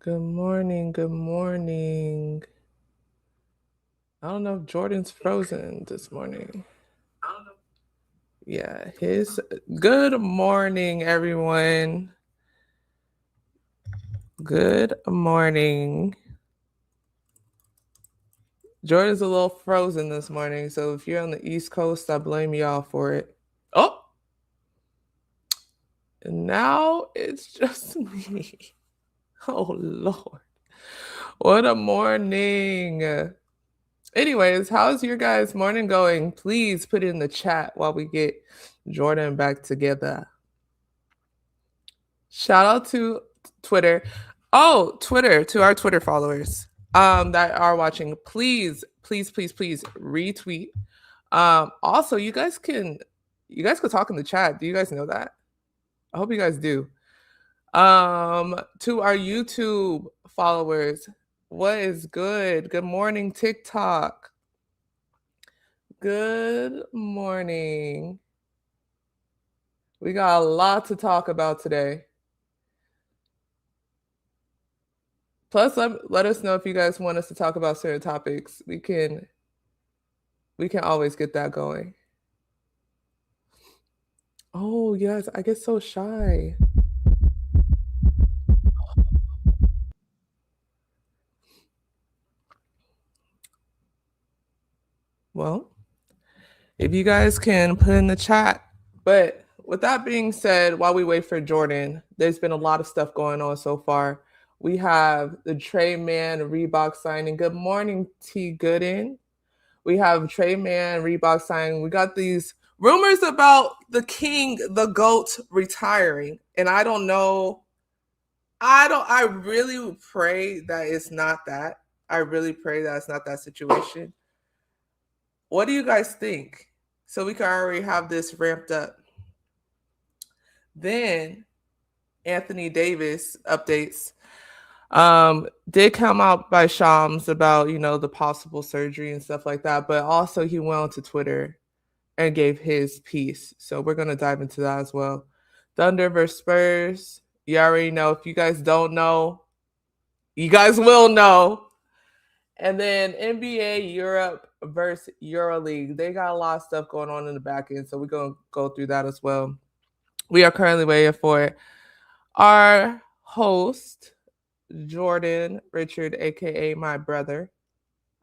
Good morning. Good morning. I don't know if Jordan's frozen this morning. Yeah, his good morning, everyone. Good morning. Jordan's a little frozen this morning, so if you're on the East Coast, I blame y'all for it. Oh, and now it's just me. Oh, Lord. What a morning. Anyways, how's your guys' morning going? Please put it in the chat while we get Jordan back together. Shout out to Twitter. Oh, Twitter, to our Twitter followers that are watching. Please retweet. Also you guys could talk in the chat. Do you guys know that? I hope you guys do. To our YouTube followers, what is good? Good morning, TikTok. Good morning. We got a lot to talk about today. Plus, let us know if you guys want us to talk about certain topics. We can always get that going. Oh, yes, I get so shy. Well, if you guys can put in the chat. But with that being said, while we wait for Jordan, there's been a lot of stuff going on so far. We have the Tre Mann Reebok signing. Good morning, T. Gooden. We have Tre Mann Reebok signing. We got these rumors about the king, the GOAT, retiring. And I don't know. I really pray that it's not that. I really pray that it's not that situation. What do you guys think? So we can already have this ramped up. Then Anthony Davis updates did come out by Shams about, the possible surgery and stuff like that, but also he went onto Twitter and gave his piece. So we're going to dive into that as well. Thunder versus Spurs. You already know. If you guys don't know, you guys will know. And then NBA Europe versus EuroLeague. They got a lot of stuff going on in the back end, so we're going to go through that as well. We are currently waiting for our host, Jordan Richard, aka my brother,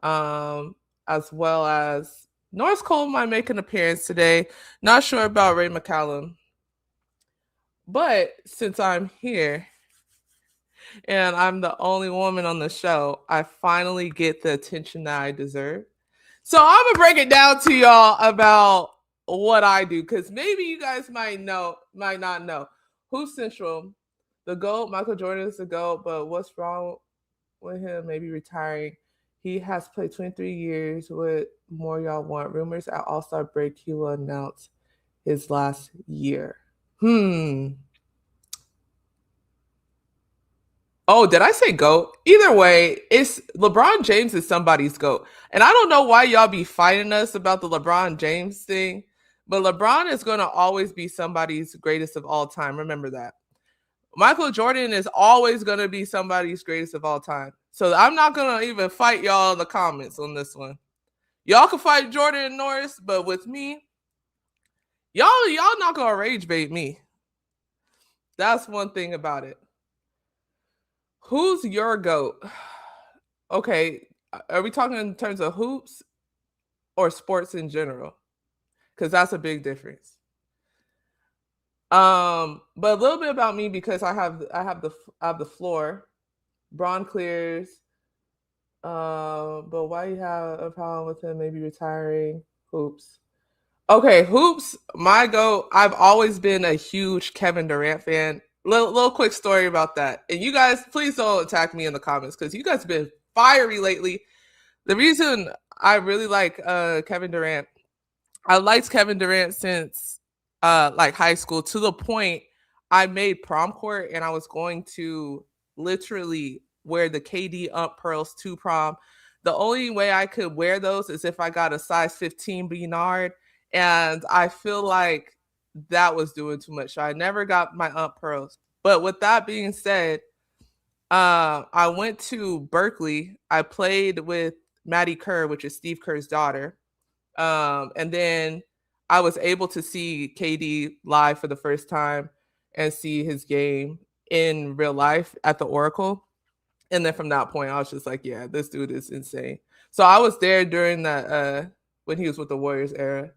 as well as Norris Cole might make an appearance today. Not sure about Ray McCallum. But since I'm here and I'm the only woman on the show, I finally get the attention that I deserve. So I'm going to break it down to y'all about what I do, because maybe you guys might not know. Hoop Central, the GOAT, Michael Jordan is the GOAT, but what's wrong with him maybe retiring? He has played 23 years. What more y'all want? Rumors at All-Star break, he will announce his last year. Oh, did I say GOAT? Either way, it's LeBron James is somebody's GOAT. And I don't know why y'all be fighting us about the LeBron James thing, but LeBron is going to always be somebody's greatest of all time. Remember that. Michael Jordan is always going to be somebody's greatest of all time. So I'm not going to even fight y'all in the comments on this one. Y'all can fight Jordan and Norris, but with me, y'all not going to rage bait me. That's one thing about it. Who's your GOAT? Okay, are we talking in terms of hoops or sports in general? Because that's a big difference. But a little bit about me, because I have the floor. Braun clears. But why you have a problem with him maybe retiring? Hoops. Okay, hoops. My GOAT. I've always been a huge Kevin Durant fan. Little quick story about that. And you guys, please don't attack me in the comments, because you guys have been fiery lately. The reason I really like Kevin Durant, I liked Kevin Durant since like high school, to the point I made prom court and I was going to literally wear the KD Ump Pearls to prom. The only way I could wear those is if I got a size 15 Bernard, and I feel like that was doing too much. So I never got my Ump Pearls. But with that being said, I went to Berkeley. I played with Maddie Kerr, which is Steve Kerr's daughter. And then I was able to see KD live for the first time and see his game in real life at the Oracle. And then from that point, I was just like, yeah, this dude is insane. So I was there during that when he was with the Warriors era.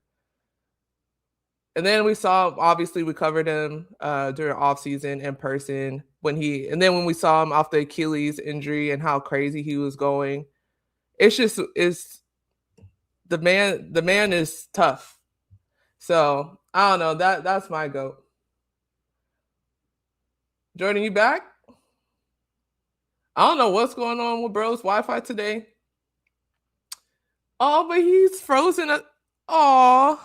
And then we saw, obviously, we covered him during off season in person when we saw him off the Achilles injury and how crazy he was going. It's the man is tough. So I don't know, that's my GOAT. Jordan, you back? I don't know what's going on with bro's Wi-Fi today. Oh, but he's frozen. Oh.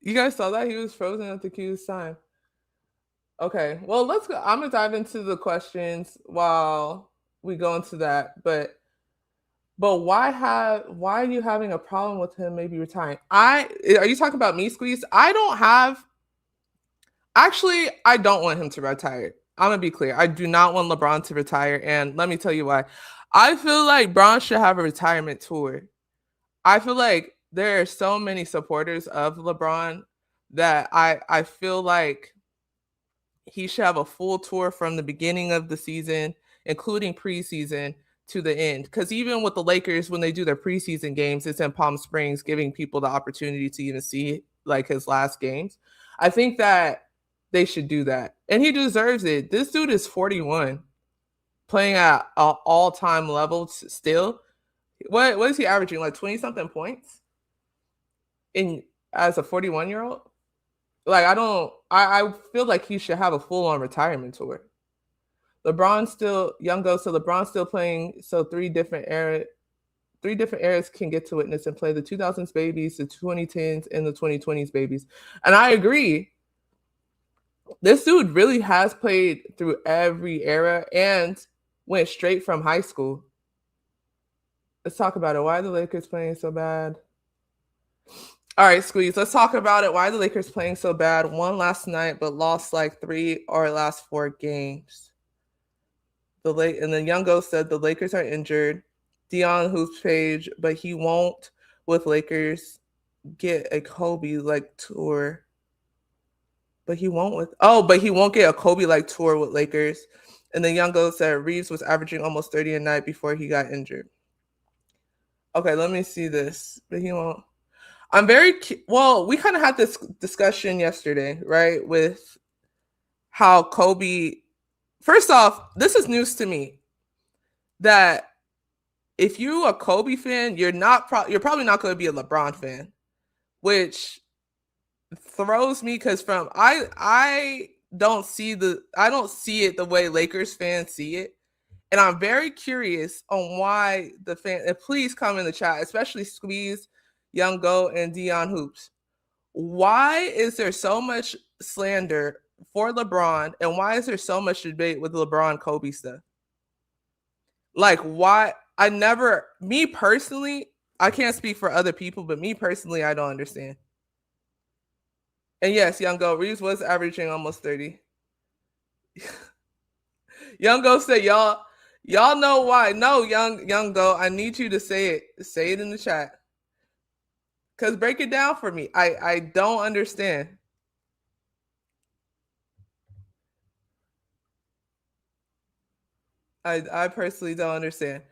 You guys saw that? He was frozen at the Q's time. Okay, well, let's go. I'm going to dive into the questions while we go into that. But why are you having a problem with him maybe retiring? Are you talking about me, Squeeze? I don't want him to retire. I'm going to be clear. I do not want LeBron to retire. And let me tell you why. I feel like Bron should have a retirement tour. I feel like there are so many supporters of LeBron that I feel like he should have a full tour from the beginning of the season, including preseason, to the end. Because even with the Lakers, when they do their preseason games, it's in Palm Springs, giving people the opportunity to even see like his last games. I think that they should do that. And he deserves it. This dude is 41, playing at an all-time level still. What is he averaging? Like 20-something points as a 41-year-old? Like, I feel like he should have a full-on retirement tour. LeBron's still playing. So three different eras can get to witness and play: the 2000s babies, the 2010s, and the 2020s babies. And I agree. This dude really has played through every era and went straight from high school. Let's talk about it. Why are the Lakers playing so bad? All right, Squeeze, let's talk about it. Why are the Lakers playing so bad? Won last night, but lost like 3 or last 4 games. And then Young Ghost said the Lakers are injured. Dion Hoops page, but he won't with Lakers get a Kobe-like tour. But he won't get a Kobe-like tour with Lakers. And then Young Ghost said Reeves was averaging almost 30 a night before he got injured. Okay, let me see this. But he won't. We kind of had this discussion yesterday, right? With how Kobe, first off, this is news to me, that if you're a Kobe fan, you're probably not going to be a LeBron fan, which throws me because I don't see it the way Lakers fans see it. And I'm very curious on why the fan, and please come in the chat, especially Squeeze, Young Go, and Dion Hoops. Why is there so much slander for LeBron, and why is there so much debate with LeBron Kobe stuff? Like, why? Me personally, I can't speak for other people, but me personally, I don't understand. And yes, Young Go, Reeves was averaging almost 30. Young Go said, y'all know why. No, Young Go, I need you to say it. Say it in the chat. Because break it down for me. I don't understand. I personally don't understand.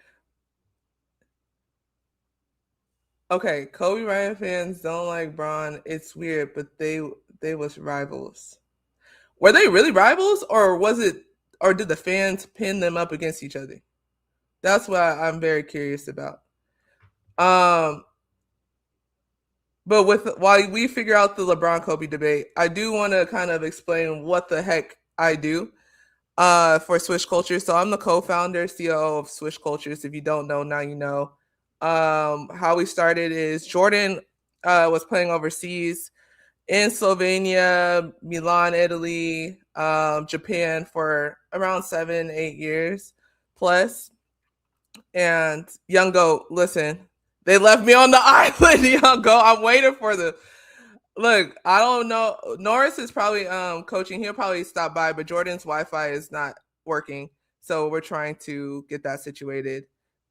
Okay, Kobe Bryant fans don't like Bron. It's weird, but they was rivals. Were they really rivals, or did the fans pin them up against each other? That's what I'm very curious about. But while we figure out the LeBron Kobe debate, I do want to kind of explain what the heck I do for Swish Cultures. So I'm the co-founder, COO of Swish Cultures. If you don't know, now you know. How we started is Jordan was playing overseas in Slovenia, Milan, Italy, Japan for around 7-8 years plus. And Young Go, listen, they left me on the island, Young Go. I'm waiting for look, I don't know. Norris is probably coaching. He'll probably stop by, but Jordan's Wi-Fi is not working. So we're trying to get that situated.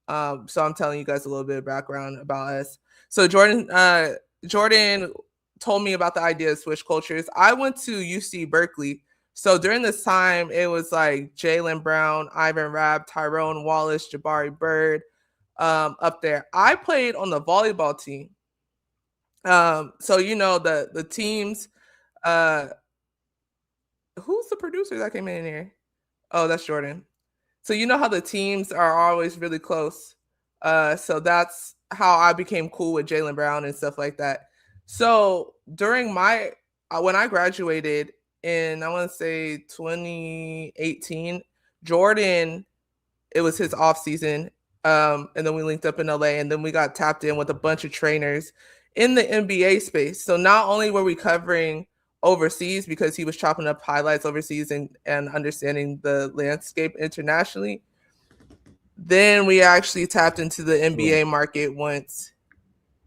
So I'm telling you guys a little bit of background about us. So Jordan told me about the idea of Swish Cultures. I went to UC Berkeley. So during this time, it was like Jaylen Brown, Ivan Rabb, Tyrone Wallace, Jabari Bird up there. I played on the volleyball team. So you know the teams. Who's the producer that came in here? Oh, that's Jordan. So you know how the teams are always really close. So that's how I became cool with Jaylen Brown and stuff like that. So during when I graduated in, I want to say 2018, Jordan, it was his off season. And then we linked up in LA, and then we got tapped in with a bunch of trainers in the NBA space. So not only were we covering overseas because he was chopping up highlights overseas and understanding the landscape internationally, then we actually tapped into the NBA market once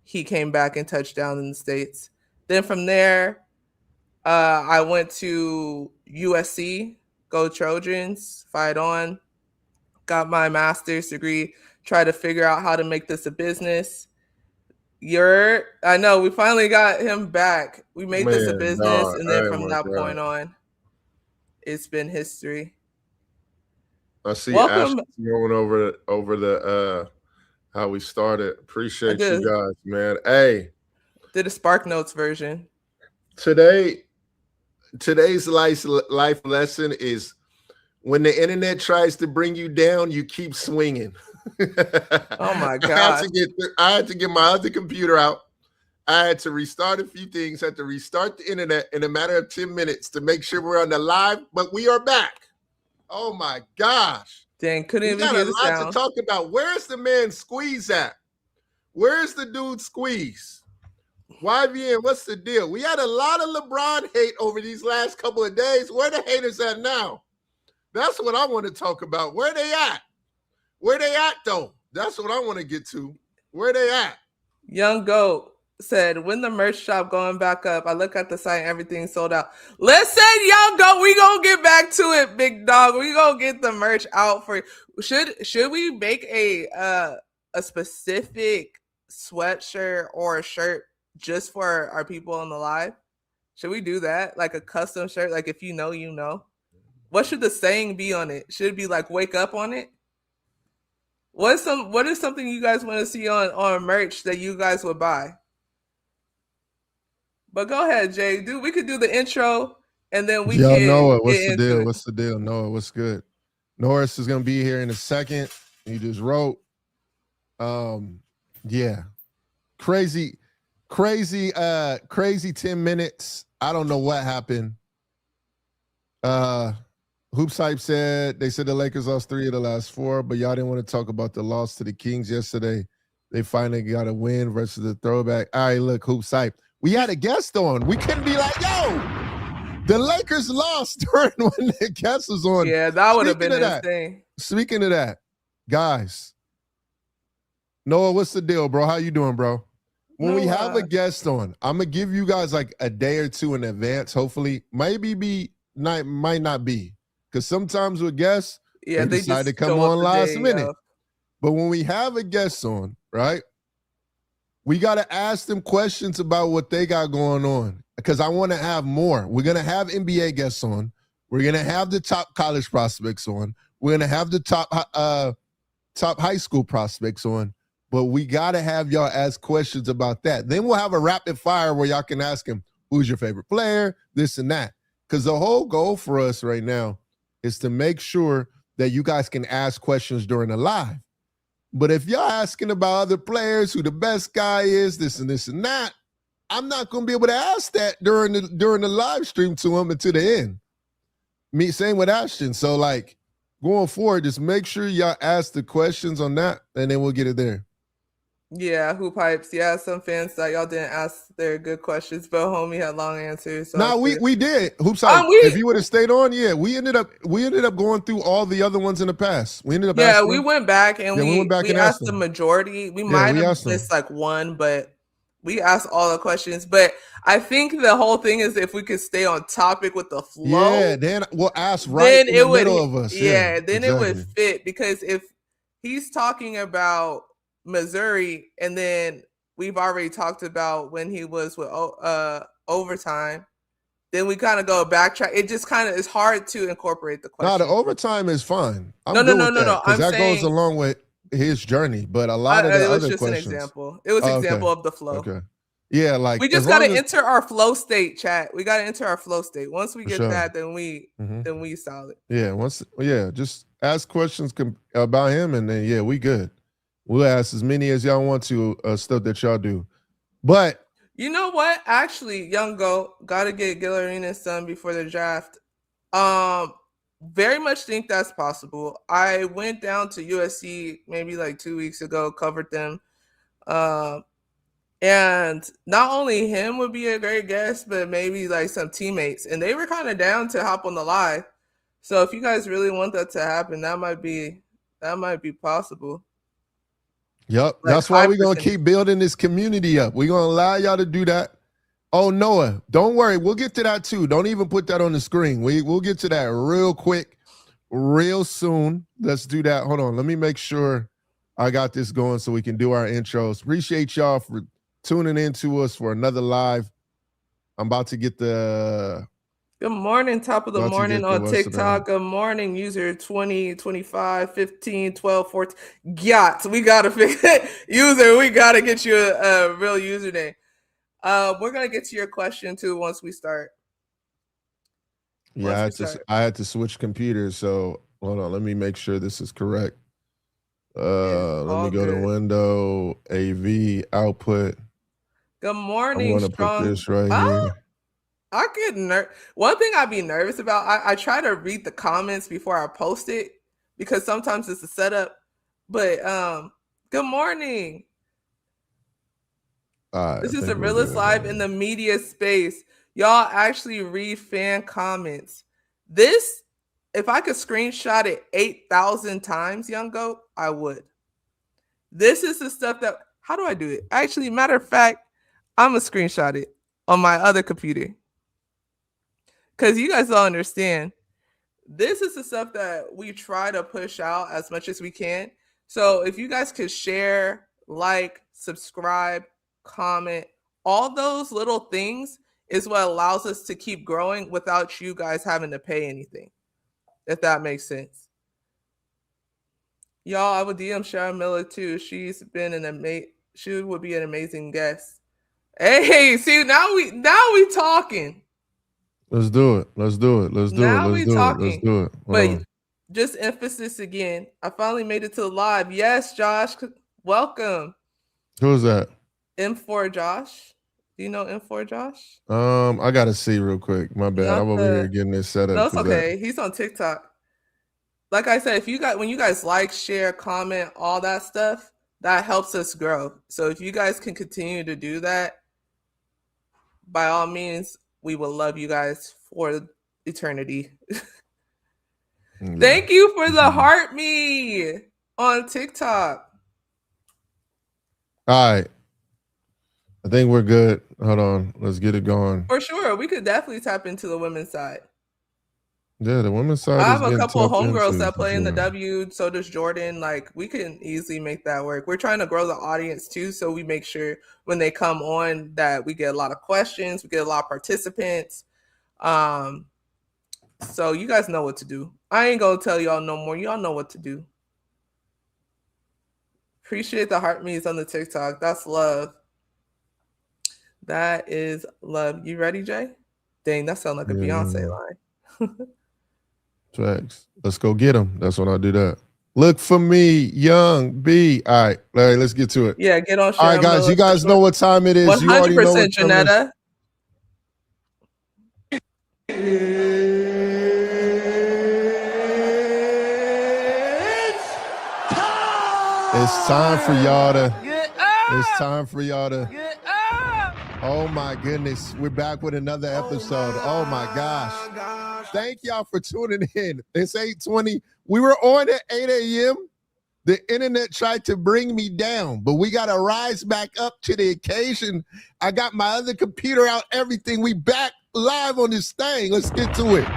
he came back and touched down in the States. Then from there, I went to USC, go Trojans, fight on, got my master's degree, tried to figure out how to make this a business. I know we finally got him back. We made this a business, and then from that point on, it's been history. I see Ashten going over the how we started. Appreciate you guys, man. Hey, did a Spark Notes version. Today's life lesson is when the internet tries to bring you down, you keep swinging. Oh my God. I had to get my other computer out. I had to restart a few things, had to restart the internet in a matter of 10 minutes to make sure we're on the live, but we are back. Oh my gosh. Dang, couldn't even hear the sound. We got a lot to talk about. Where's the man Squeeze at? Where's the dude Squeeze? YVN, what's the deal? We had a lot of LeBron hate over these last couple of days. Where the haters at now? That's what I want to talk about. Where they at? Where they at, though? That's what I want to get to. Where they at? Young Goat said, when the merch shop going back up, I look at the site, everything sold out. Listen, Young Goat, we gonna get back to it, big dog. We gonna get the merch out for you. Should we make a specific sweatshirt or a shirt just for our people on the live? Should we do that? Like a custom shirt? Like if you know, you know. What should the saying be on it? Should it be like wake up on it? What is something you guys want to see on merch that you guys would buy? But go ahead, Jay. We could do the intro and then we can. Noah, what's the deal? What's the deal? Noah, what's good? Norris is gonna be here in a second. He just wrote. Yeah. Crazy 10 minutes. I don't know what happened. Hoops Hype said they said the Lakers lost 3 of the last 4, but y'all didn't want to talk about the loss to the Kings yesterday. They finally got a win versus the throwback. All right, look, Hoops Hype. We had a guest on. We couldn't be like, yo, the Lakers lost during when the guest was on. Yeah, that would have been insane. Speaking of that, guys, Noah, what's the deal, bro? How you doing, bro? When we have a guest on, I'm going to give you guys like a day or two in advance, hopefully. Might not be. Because sometimes with guests, they decide to come on last minute. But when we have a guest on, right, we got to ask them questions about what they got going on. Because I want to have more. We're going to have NBA guests on. We're going to have the top college prospects on. We're going to have the top high school prospects on. But we got to have y'all ask questions about that. Then we'll have a rapid fire where y'all can ask him, who's your favorite player, this and that. Because the whole goal for us right now is to make sure that you guys can ask questions during the live. But if y'all asking about other players, who the best guy is, this and that, I'm not going to be able to ask that during the live stream to him until the end. Same with Ashten. So, like, going forward, just make sure y'all ask the questions on that, and then we'll get it there. Yeah, Hoop Pipes. Yeah, some fans thought y'all didn't ask their good questions, but homie had long answers. So no, we did. Hoops Hype. If you would have stayed on, yeah, we ended up going through all the other ones in the past. We ended up we went back and we asked the majority. We might have missed like one, but We asked all the questions, but I think the whole thing is if we could stay on topic with the flow. Yeah, then we'll ask right then in it the would, middle of us. yeah, then exactly. it would fit, because if he's talking about Missouri and then we've already talked about when he was with overtime, then we kind of go backtrack. It just kind of is hard to incorporate the question. No, the overtime is fine. I'm No, good with that, because that saying, goes along with his journey. But a lot of the it was other just questions, an example. It was an example of the flow. Okay. Yeah, like we just got to enter our flow state, chat. We got to enter our flow state. Once we get that, then we solid. Yeah, just ask questions about him, and then we good. We'll ask as many as y'all want to stuff that y'all do. But you know what? Actually, Young Goat got to get Gil Arenas done before the draft. Very much think that's possible. I went down to USC maybe like 2 weeks ago, covered them. And not only him would be a great guest, but maybe like some teammates. And they were kind of down to hop on the live. So if you guys really want that to happen, that might be possible. Yep. Like that's why we're going to keep building this community up. We're going to allow y'all to do that. Oh, Noah, don't worry. We'll get to that too. Don't even put that on the screen. We'll get to that real quick, real soon. Let's do that. Hold on. Let me make sure I got this going so we can do our intros. Appreciate y'all for tuning in to us for another live. I'm about to get the... Good morning, top of the morning on TikTok. Good morning, user 20, 25, 15, 12, 14. Yachts. We got to fix it. User, we got to get you a real username. We're going to get to your question, too, once we start. I had to switch computers, so hold on. Let me make sure this is correct. Let me go to window, AV, output. Good morning, I'm going to put this right here. I get one thing I'd be nervous about, I try to read the comments before I post it, because sometimes it's a setup. But good morning. This is the realest live in the media space. Y'all actually read fan comments. This, if I could screenshot it 8,000 times, Young Goat, I would. This is the stuff that, how do I do it? Actually, matter of fact, I'm going to screenshot it on my other computer. Because you guys don't understand. This is the stuff that we try to push out as much as we can. So if you guys could share, like, subscribe, comment, all those little things is what allows us to keep growing without you guys having to pay anything, if that makes sense. Y'all, I would DM Sharon Miller too. She would be an amazing guest. Hey, see, now we talking. Let's do it. Let's do it. But just emphasis again. I finally made it to the live. Yes, Josh, welcome. Who's that? M4 Josh. Do you know M4 Josh? I gotta see real quick. My bad. I'm over here getting this set up. No, it's okay. He's on TikTok. Like I said, when you guys like, share, comment, all that stuff, that helps us grow. So if you guys can continue to do that, by all means, we will love you guys for eternity. Thank you for the heart me on TikTok. All right. I think we're good. Hold on. Let's get it going. For sure. We could definitely tap into the women's side. Yeah, the women's side. I have a couple of homegirls that play in the W. So does Jordan. Like, we can easily make that work. We're trying to grow the audience too, so we make sure when they come on that we get a lot of questions, we get a lot of participants. So you guys know what to do. I ain't gonna tell y'all no more. Y'all know what to do. Appreciate the heart me's on the TikTok. That's love. That is love. You ready, Jay? Dang, that sounds like a Beyonce line. Tracks. Let's go get them. That's when I do that. Look for me, Young B. All right, Larry, let's get to it. Yeah, get on. All right, guys, you guys know what time it is. 100%, Janetta. It's time for y'all to. It's time for y'all to. Oh my goodness, we're back with another episode. Oh my gosh. Thank y'all for tuning in. It's 8:20. We were on at 8 a.m. The internet tried to bring me down, but we got to rise back up to the occasion. I got my other computer out, everything. We back live on this thing. Let's get to it.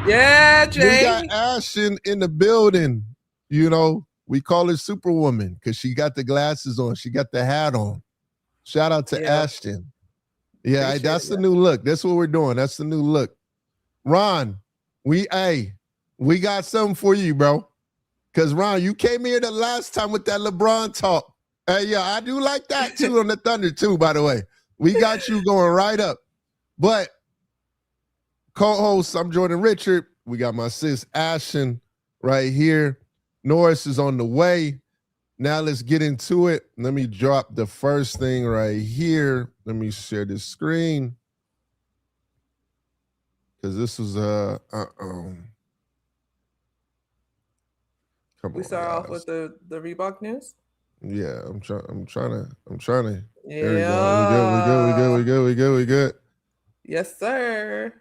Yeah, Jay. We got Ashten in the building. You know, we call her Superwoman because she got the glasses on. She got the hat on. Shout out to Ashten. Yeah, that's the new look. That's what we're doing. That's the new look. Ron, we got something for you, bro. Because, Ron, you came here the last time with that LeBron talk. Yeah, I do like that, too, on the Thunder, too, by the way. We got you going right up. But, co-host, I'm Jordan Richard. We got my sis, Ashten, right here. Norris is on the way. Now let's get into it. Let me drop the first thing right here. Let me share the screen. Because this was we start off with the Reebok news. Yeah, I'm trying to. Yeah. We good. Yes, sir.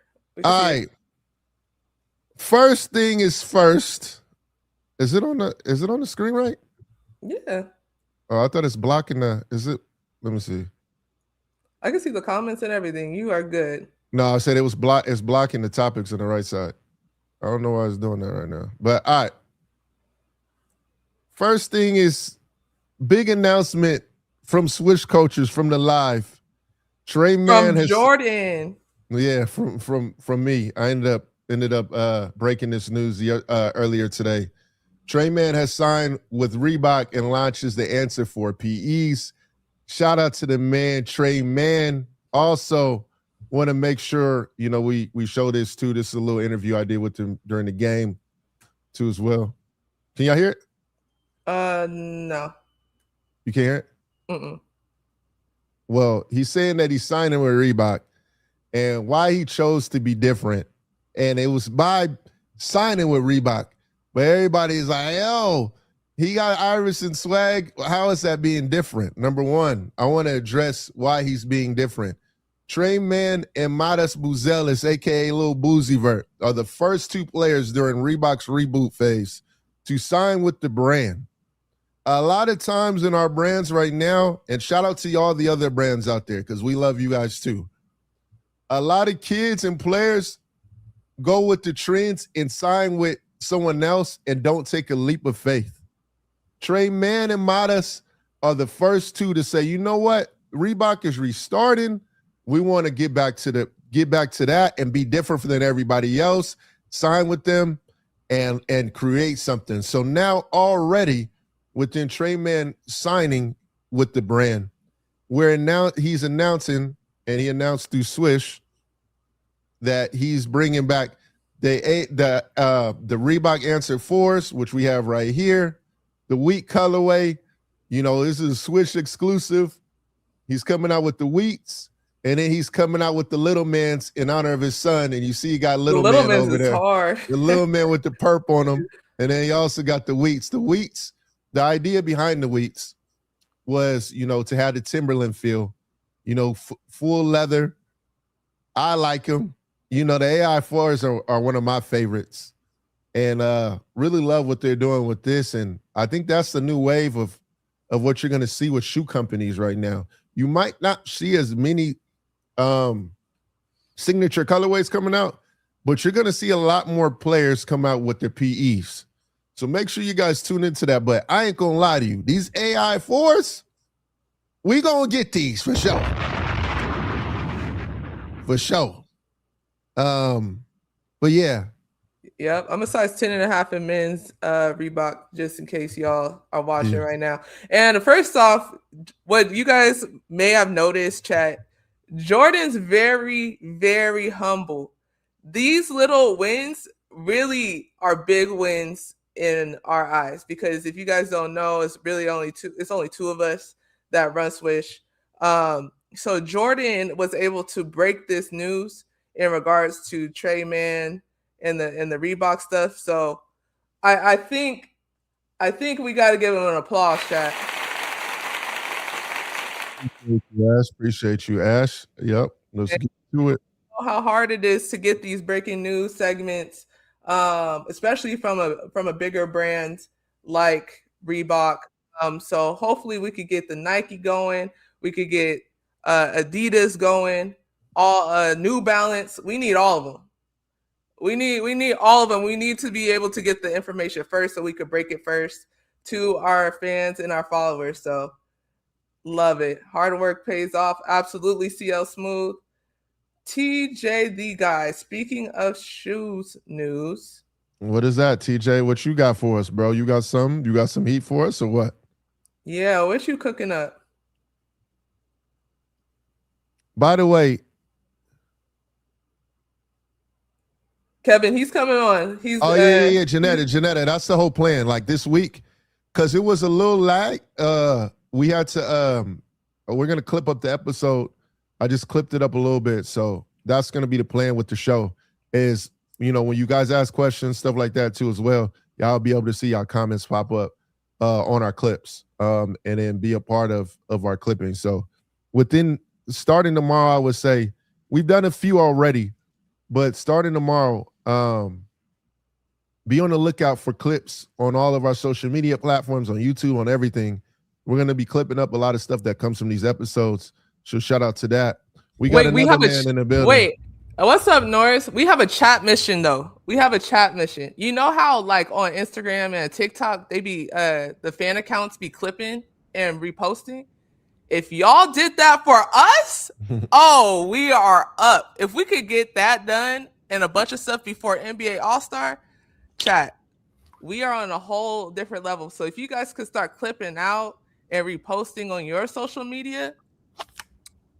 All right. First thing is first. Is it on the screen right? Yeah. Oh, I thought it's blocking the. Is it? Let me see. I can see the comments and everything. You are good. No, I said it's blocking the topics on the right side. I don't know why it's doing that right now. But all right. First thing is big announcement from Swish Cultures from the live. Tre Mann from Jordan. Yeah, from me. I ended up breaking this news earlier today. Tre Mann has signed with Reebok and launches the answer for PEs. Shout out to the man, Tre Mann. Also, want to make sure, we show this too. This is a little interview I did with him during the game too as well. Can y'all hear it? No. You can't hear it? Mm-mm. Well, he's saying that he's signing with Reebok and why he chose to be different. And it was by signing with Reebok. But everybody's like, yo, he got Iverson swag. How is that being different? Number one, I want to address why he's being different. Tre Mann and Modest Buzelis, a.k.a. Lil Boozy Vert, are the first two players during Reebok's reboot phase to sign with the brand. A lot of times in our brands right now, and shout out to all the other brands out there because we love you guys too. A lot of kids and players go with the trends and sign with someone else and don't take a leap of faith. Tre Mann and Modest are the first two to say, you know what? Reebok is restarting. We want to get back to that and be different than everybody else. Sign with them and create something. So now already within Tre Mann signing with the brand, he's announcing, and he announced through Swish that he's bringing back the Reebok Answer 4s, which we have right here, the wheat colorway. This is a Swish exclusive. He's coming out with the wheats, and then he's coming out with the little man's in honor of his son. And you see, he got little man over there. Hard. The little man with the perp on him, and then he also got the wheats. The idea behind the wheats was, to have the Timberland feel, full leather. I like them. The AI 4s are one of my favorites, and really love what they're doing with this. And I think that's the new wave of what you're going to see with shoe companies right now. You might not see as many signature colorways coming out, but you're going to see a lot more players come out with their PEs. So make sure you guys tune into that. But I ain't going to lie to you. These AI 4s, we going to get these for sure. For sure. But yeah. Yep, I'm a size 10.5 in men's Reebok, just in case y'all are watching right now. And first off, what you guys may have noticed, chat, Jordan's very, very humble. These little wins really are big wins in our eyes, because if you guys don't know, it's only two of us that run Swish. So Jordan was able to break this news in regards to Tre Mann and the Reebok stuff. So I think we got to give him an applause, chat. Appreciate you, Ash. Yep, let's get to it. How hard it is to get these breaking news segments, especially from a bigger brand like Reebok. So hopefully we could get the Nike going. We could get Adidas going. All New Balance. We need all of them. We need all of them. We need to be able to get the information first so we could break it first to our fans and our followers. So love it. Hard work pays off. Absolutely. CL Smooth. TJ the guy. Speaking of shoes news. What is that, TJ? What you got for us, bro? You got some heat for us or what? Yeah, what you cooking up? By the way, Kevin, he's coming on. Yeah. Janetta. That's the whole plan. Like this week, because it was a little lag. We had to. We're gonna clip up the episode. I just clipped it up a little bit, so that's gonna be the plan with the show. Is when you guys ask questions, stuff like that too as well. Y'all be able to see y'all comments pop up on our clips, and then be a part of our clipping. So starting tomorrow, I would say we've done a few already. But starting tomorrow, be on the lookout for clips on all of our social media platforms, on YouTube, on everything. We're going to be clipping up a lot of stuff that comes from these episodes. So shout out to that. We got another man in the building. Wait, what's up, Norris? We have a chat mission, though. We have a chat mission. You know how, like, on Instagram and TikTok, they be the fan accounts be clipping and reposting? If y'all did that for us, we are up. If we could get that done and a bunch of stuff before NBA All-Star, chat, we are on a whole different level. So if you guys could start clipping out and reposting on your social media,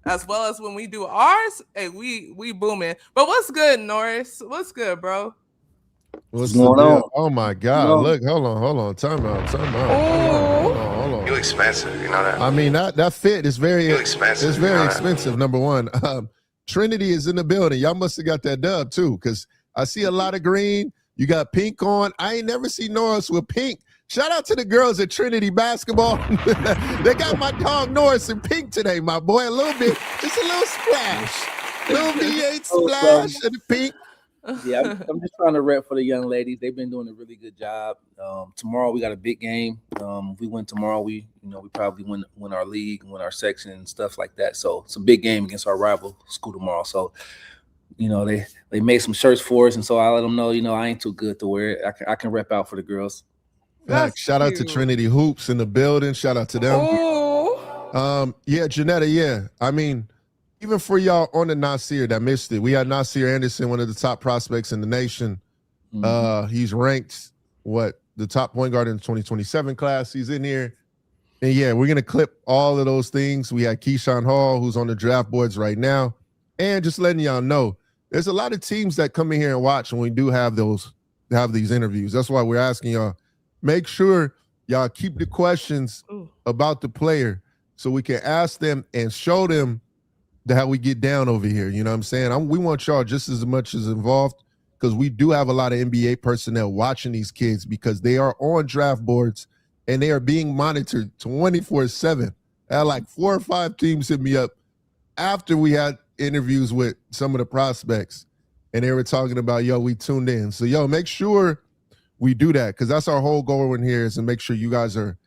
as well as when we do ours, hey, we booming. But what's good, Norris? What's good, bro? What's going on? Oh my God! Look, hold on. Time out. Hold on. You expensive, you know that. I mean that fit is very expensive. It's very expensive. Number one, Trinity is in the building. Y'all must have got that dub too, because I see a lot of green. You got pink on. I ain't never seen Norris with pink. Shout out to the girls at Trinity basketball. They got my dog Norris in pink today, my boy. A little bit, just a little splash, little V8 splash of the pink. Yeah, I'm just trying to rep for the young ladies. They've been doing a really good job. Tomorrow we got a big game. If we win tomorrow, we probably win our league, win our section and stuff like that. So it's a big game against our rival school tomorrow. So they made some shirts for us, and so I let them know I ain't too good to wear it. I can rep out for the girls. Shout out to Trinity Hoops in the building. Shout out to them. Yeah, Janetta. Yeah, I mean, even for y'all on the Nasir that missed it, we had Nasir Anderson, one of the top prospects in the nation. He's ranked the top point guard in the 2027 class. He's in here. And yeah, we're gonna clip all of those things. We had Keyshawn Hall, who's on the draft boards right now. And just letting y'all know, there's a lot of teams that come in here and watch when we do have these interviews. That's why we're asking y'all, make sure y'all keep the questions about the player so we can ask them and show them how we get down over here. You know what I'm saying? We want y'all just as much as involved, because we do have a lot of NBA personnel watching these kids, because they are on draft boards and they are being monitored 24/7. I had like 4 or 5 teams hit me up after we had interviews with some of the prospects, and they were talking about, we tuned in. So, make sure we do that, because that's our whole goal in here, is to make sure you guys are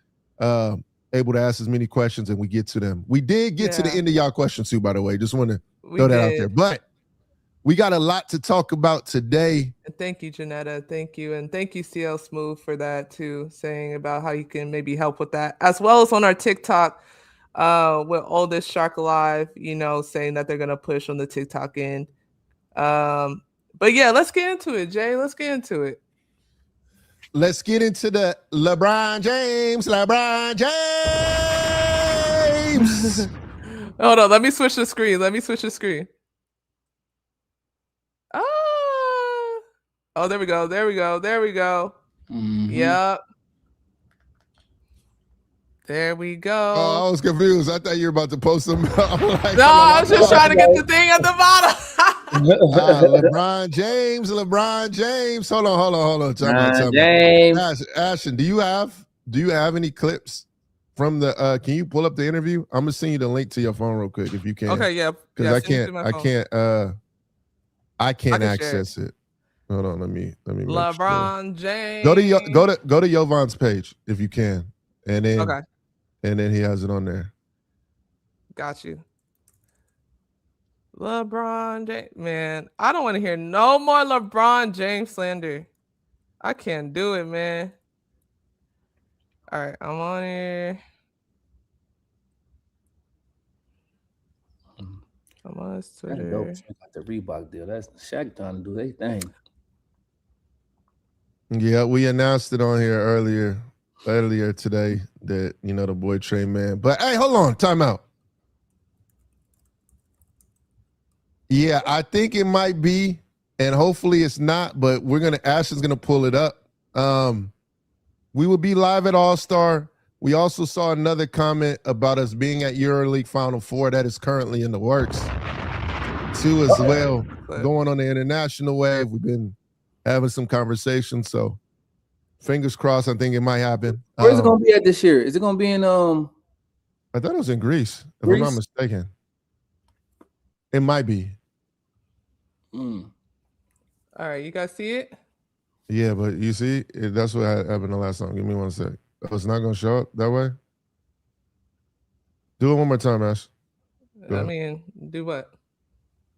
able to ask as many questions and we get to them. We did get to the end of y'all questions too, by the way. Just want to throw that out there. But we got a lot to talk about today. Thank you, Janetta. Thank you. And thank you, CL Smooth, for that too, saying about how you can maybe help with that. As well as on our TikTok with Oldest Shark Alive, saying that they're going to push on the TikTok end. But yeah, let's get into it, Jay. Let's get into it. Let's get into the LeBron James. Hold on. Let me switch the screen. Oh, there we go. Yep. There we go. Oh, I was confused. I thought you were about to post them. I was just trying to get the thing at the bottom. LeBron James. Hold on. James. Ashten, do you have any clips from the? Can you pull up the interview? I'm gonna send you the link to your phone real quick if you can. Okay, yeah. Because I can't access it. Hold on, let me make sure. LeBron James. Go to Jovan's page if you can, and then he has it on there. Got you. LeBron James, man. I don't want to hear no more LeBron James slander. I can't do it, man. All right, I'm on here. I'm on his Twitter. That's dope. Like the Reebok deal. That's Shaq trying to do their thing. Yeah, we announced it on here earlier today that, the boy Tre Mann. But hey, hold on, time out. Yeah, I think it might be, and hopefully it's not, but Ashton's gonna pull it up. We will be live at All-Star. We also saw another comment about us being at EuroLeague Final Four that is currently in the works too as well. Going on the international wave. We've been having some conversations, so fingers crossed. I think it might happen. Where's it gonna be at this year? Is it gonna be in I thought it was in Greece, if I'm not mistaken. It might be. All right, you guys see it? Yeah, but you see, that's what happened the last time. Give me 1 sec. Oh, it's not going to show up that way? Do it one more time, Ash. I mean, do what?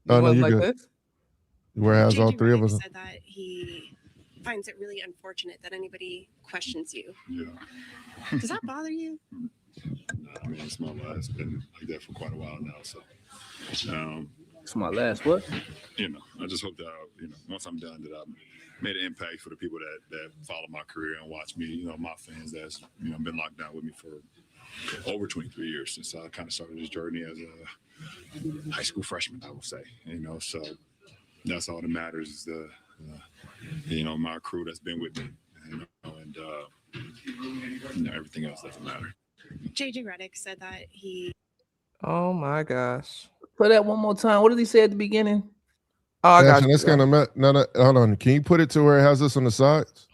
Oh, no, you're good. This? Where it has all three of us. Said that he finds it really unfortunate that anybody questions you. Yeah. Does that bother you? I mean, it's my last. Been like that for quite a while now. So, it's my last what? I just hope that once I'm done, that I've made an impact for the people that follow my career and watch me. My fans that's been locked down with me for over 23 years since I kind of started this journey as a high school freshman, I would say. So that's all that matters is my crew that's been with me, and everything else doesn't matter. JJ Redick said that he. Oh my gosh! Play that one more time. What did he say at the beginning? Oh, I got you. That's kind of no. Hold on. Can you put it to where it has this on the sides?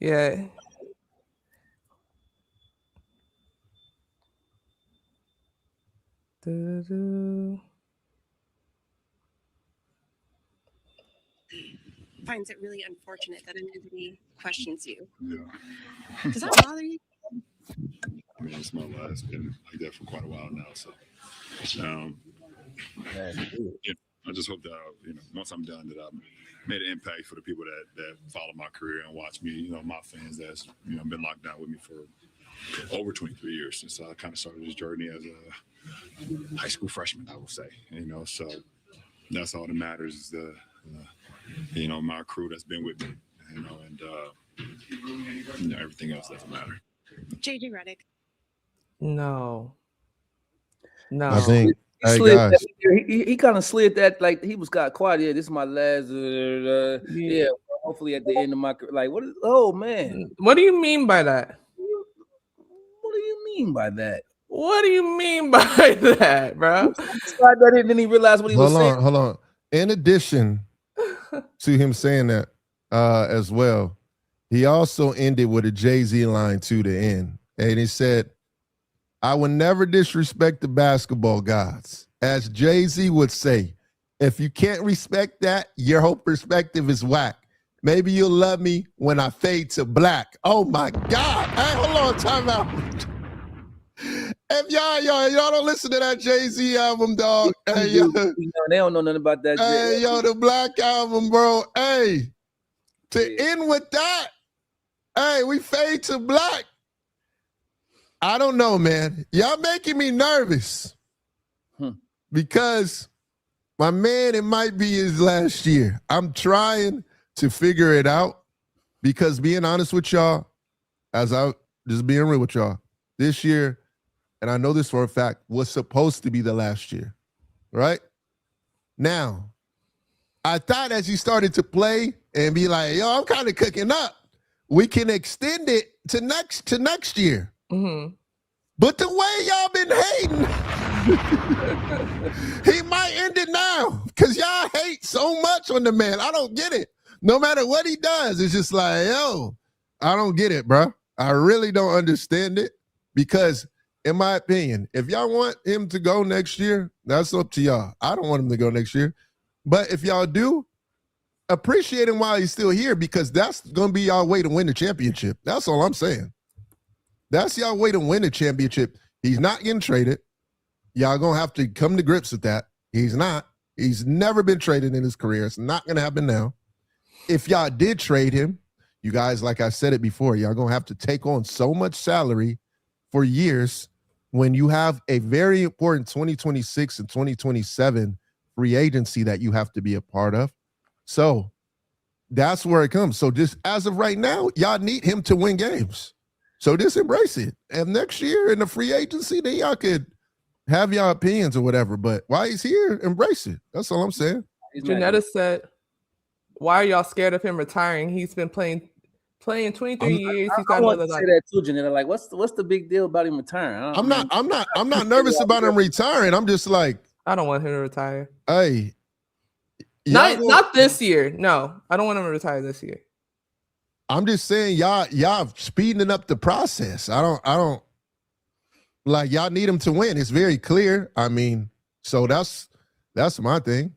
Yeah. Finds it really unfortunate that anybody questions you. Yeah. Does that bother you? I mean, it's my last. Been like that for quite a while now. So, I just hope that once I'm done, that I've made an impact for the people that follow my career and watch me. My fans that's been locked down with me for over 23 years since I kind of started this journey as a high school freshman, I would say. So that's all that matters is my crew that's been with me. And everything else doesn't matter. JJ Redick. No. I think. He kind of slid that like he got quiet. Yeah, this is my last. Yeah, hopefully at the end of my career. Like, what is? Oh man, what do you mean by that? What do you mean by that? What do you mean by that, bro? Then he realized what he was saying. Hold on. In addition to him saying that as well, he also ended with a Jay-Z line to the end, and he said, I would never disrespect the basketball gods. As Jay-Z would say, if you can't respect that, your whole perspective is whack. Maybe you'll love me when I fade to black. Oh my God. Hey, hold on, time out. If y'all don't listen to that Jay-Z album, dog. Hey, yo. They don't know nothing about that. Hey, yo, the Black album, bro. Hey, end with that. Hey, we fade to black. I don't know, man. Y'all making me nervous because my man, it might be his last year. I'm trying to figure it out because being honest with y'all, just being real with y'all, this year, and I know this for a fact, was supposed to be the last year, right? Now, I thought as you started to play and be like, yo, I'm kind of cooking up, we can extend it to next year. Mm-hmm. But the way y'all been hating, he might end it now because y'all hate so much on the man. I don't get it. No matter what he does, it's just like, yo, I don't get it, bro. I really don't understand it because, in my opinion, if y'all want him to go next year, that's up to y'all. I don't want him to go next year. But if y'all do, appreciate him while he's still here because that's going to be y'all way to win the championship. That's all I'm saying. That's y'all way to win the championship. He's not getting traded. Y'all going to have to come to grips with that. He's not. He's never been traded in his career. It's not going to happen now. If y'all did trade him, you guys, like I said it before, y'all going to have to take on so much salary for years when you have a very important 2026 and 2027 free agency that you have to be a part of. So that's where it comes. So just as of right now, y'all need him to win games. So just embrace it. And next year in the free agency, then y'all could have y'all opinions or whatever. But while he's here, embrace it. That's all I'm saying. Janetta said, why are y'all scared of him retiring? He's been playing 23 years. He's I got want another to say that too, Janetta. Like, what's the big deal about him retiring? I'm not nervous about him retiring. I'm just like, I don't want him to retire. Hey. Not this year. No, I don't want him to retire this year. I'm just saying y'all speeding up the process. I don't like y'all need him to win. It's very clear. I mean, so that's my thing.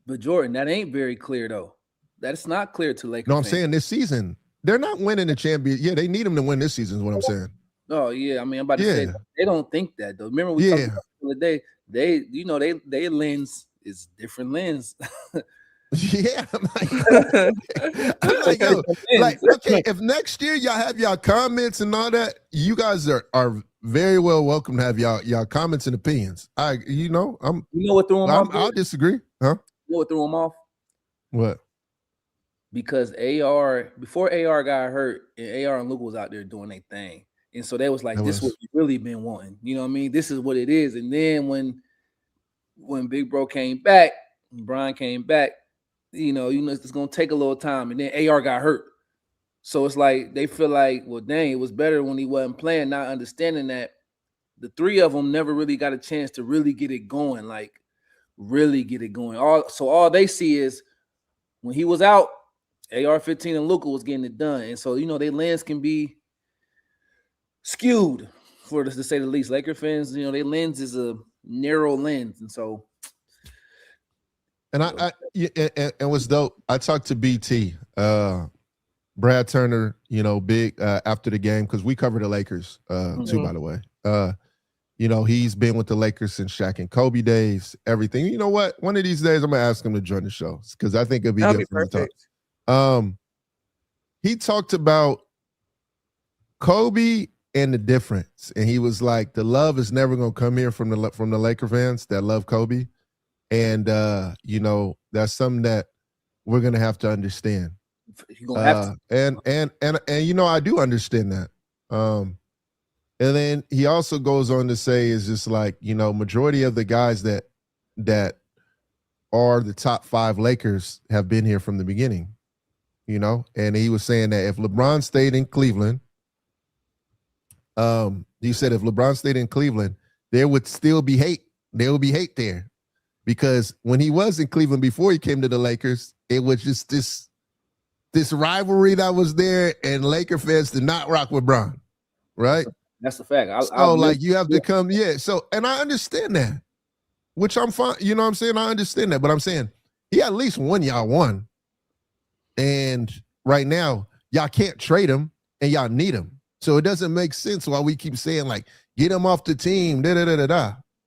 But Jordan, that ain't very clear though. That's not clear to Lakers. No, I'm saying this season they're not winning the champion. Yeah, they need him to win this season. Is what I'm saying. Oh yeah, I mean, I'm about to say they don't think that though. Remember we talked about the other day. They lens is different lens. Yeah, I'm like, yo, like, okay, if next year y'all have y'all comments and all that, you guys are very well welcome to have y'all comments and opinions. You know what threw him off? I'll disagree, huh? You know what threw him off? What? Because before AR got hurt, and AR and Luka was out there doing their thing, and so they was like, "This is what we really been wanting." You know what I mean? This is what it is. And then when Big Bro came back, Brian came back. You know, it's gonna take a little time, and then AR got hurt, so it's like they feel like, well, dang, it was better when he wasn't playing. Not understanding that the three of them never really got a chance to really get it going, like really get it going. All they see is when he was out, AR-15 and Luka was getting it done, and so their lens can be skewed, to say the least. Laker fans, their lens is a narrow lens, and so. And it was dope. I talked to BT, Brad Turner, big after the game because we covered the Lakers too, by the way. He's been with the Lakers since Shaq and Kobe days, everything. You know what? One of these days I'm gonna ask him to join the show because I think it'd be good for him to talk. He talked about Kobe and the difference, and he was like, the love is never gonna come here from the Laker fans that love Kobe. And that's something that we're gonna have to understand. And I do understand that. And then he also goes on to say is just like, majority of the guys that are the top 5 Lakers have been here from the beginning. And he was saying that if LeBron stayed in Cleveland, he said if LeBron stayed in Cleveland, there would still be hate. There would be hate there. Because when he was in Cleveland before he came to the Lakers, it was just this rivalry that was there, and Laker fans did not rock with Bron, right? That's a fact. You have to come, So, and I understand that, which I'm fine. You know what I'm saying? I understand that, but I'm saying he at least won y'all one, and right now y'all can't trade him, and y'all need him. So it doesn't make sense why we keep saying like get him off the team,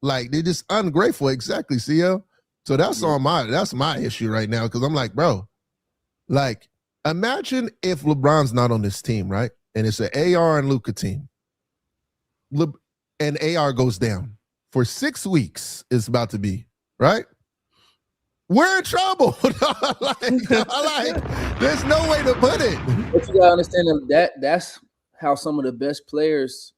Like they're just ungrateful, exactly, CL. So that's my issue right now because I'm like, bro, like imagine if LeBron's not on this team, right? And it's an AR and Luka team, and AR goes down for 6 weeks. It's about to be right. We're in trouble. like, there's no way to put it. But you gotta understand that's how some of the best players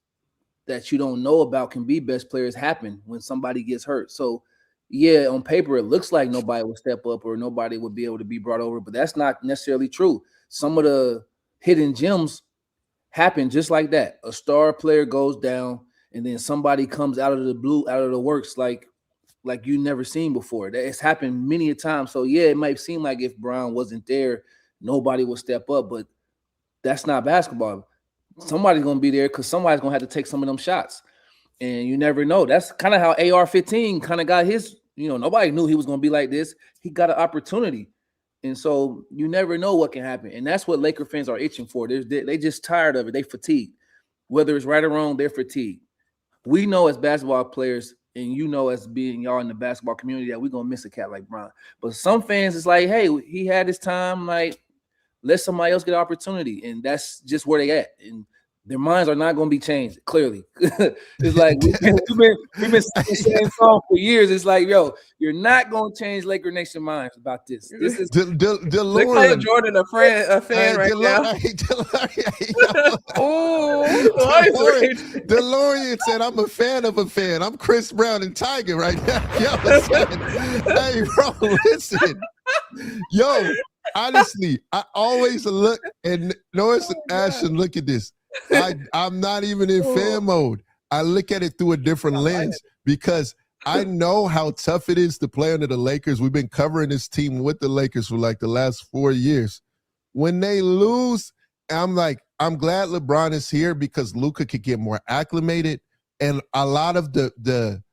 that you don't know about can be best players happen when somebody gets hurt. So yeah, on paper it looks like nobody will step up or nobody would be able to be brought over, but that's not necessarily true. Some of the hidden gems happen just like that. A star player goes down and then somebody comes out of the blue, out of the works like you never seen before. It's happened many a time. So yeah, it might seem like if Brown wasn't there, nobody would step up, but that's not basketball. Somebody's going to be there because somebody's going to have to take some of them shots. And you never know. That's kind of how AR-15 kind of got his, nobody knew he was going to be like this. He got an opportunity. And so you never know what can happen. And that's what Laker fans are itching for. They just tired of it. They fatigued. Whether it's right or wrong, they're fatigued. We know as basketball players, and you know as being y'all in the basketball community, that we're going to miss a cat like Bron. But some fans, it's like, hey, he had his time. Like, let somebody else get an opportunity. And that's just where they at. And their minds are not going to be changed, clearly. It's like we've been singing the same song for years. It's like, yo, you're not going to change Laker Nation minds about this. This is they call Jordan a fan right now. DeLorean said, I'm a fan of a fan. I'm Chris Brown and Tiger right now. Yo, son. Hey, bro, listen. Yo, honestly, I always look, and Norris and Ashton, look at this. I'm not even in fan mode. I look at it through a different lens because I know how tough it is to play under the Lakers. We've been covering this team with the Lakers for like the last 4 years. When they lose, I'm like, I'm glad LeBron is here because Luka could get more acclimated, and a lot of the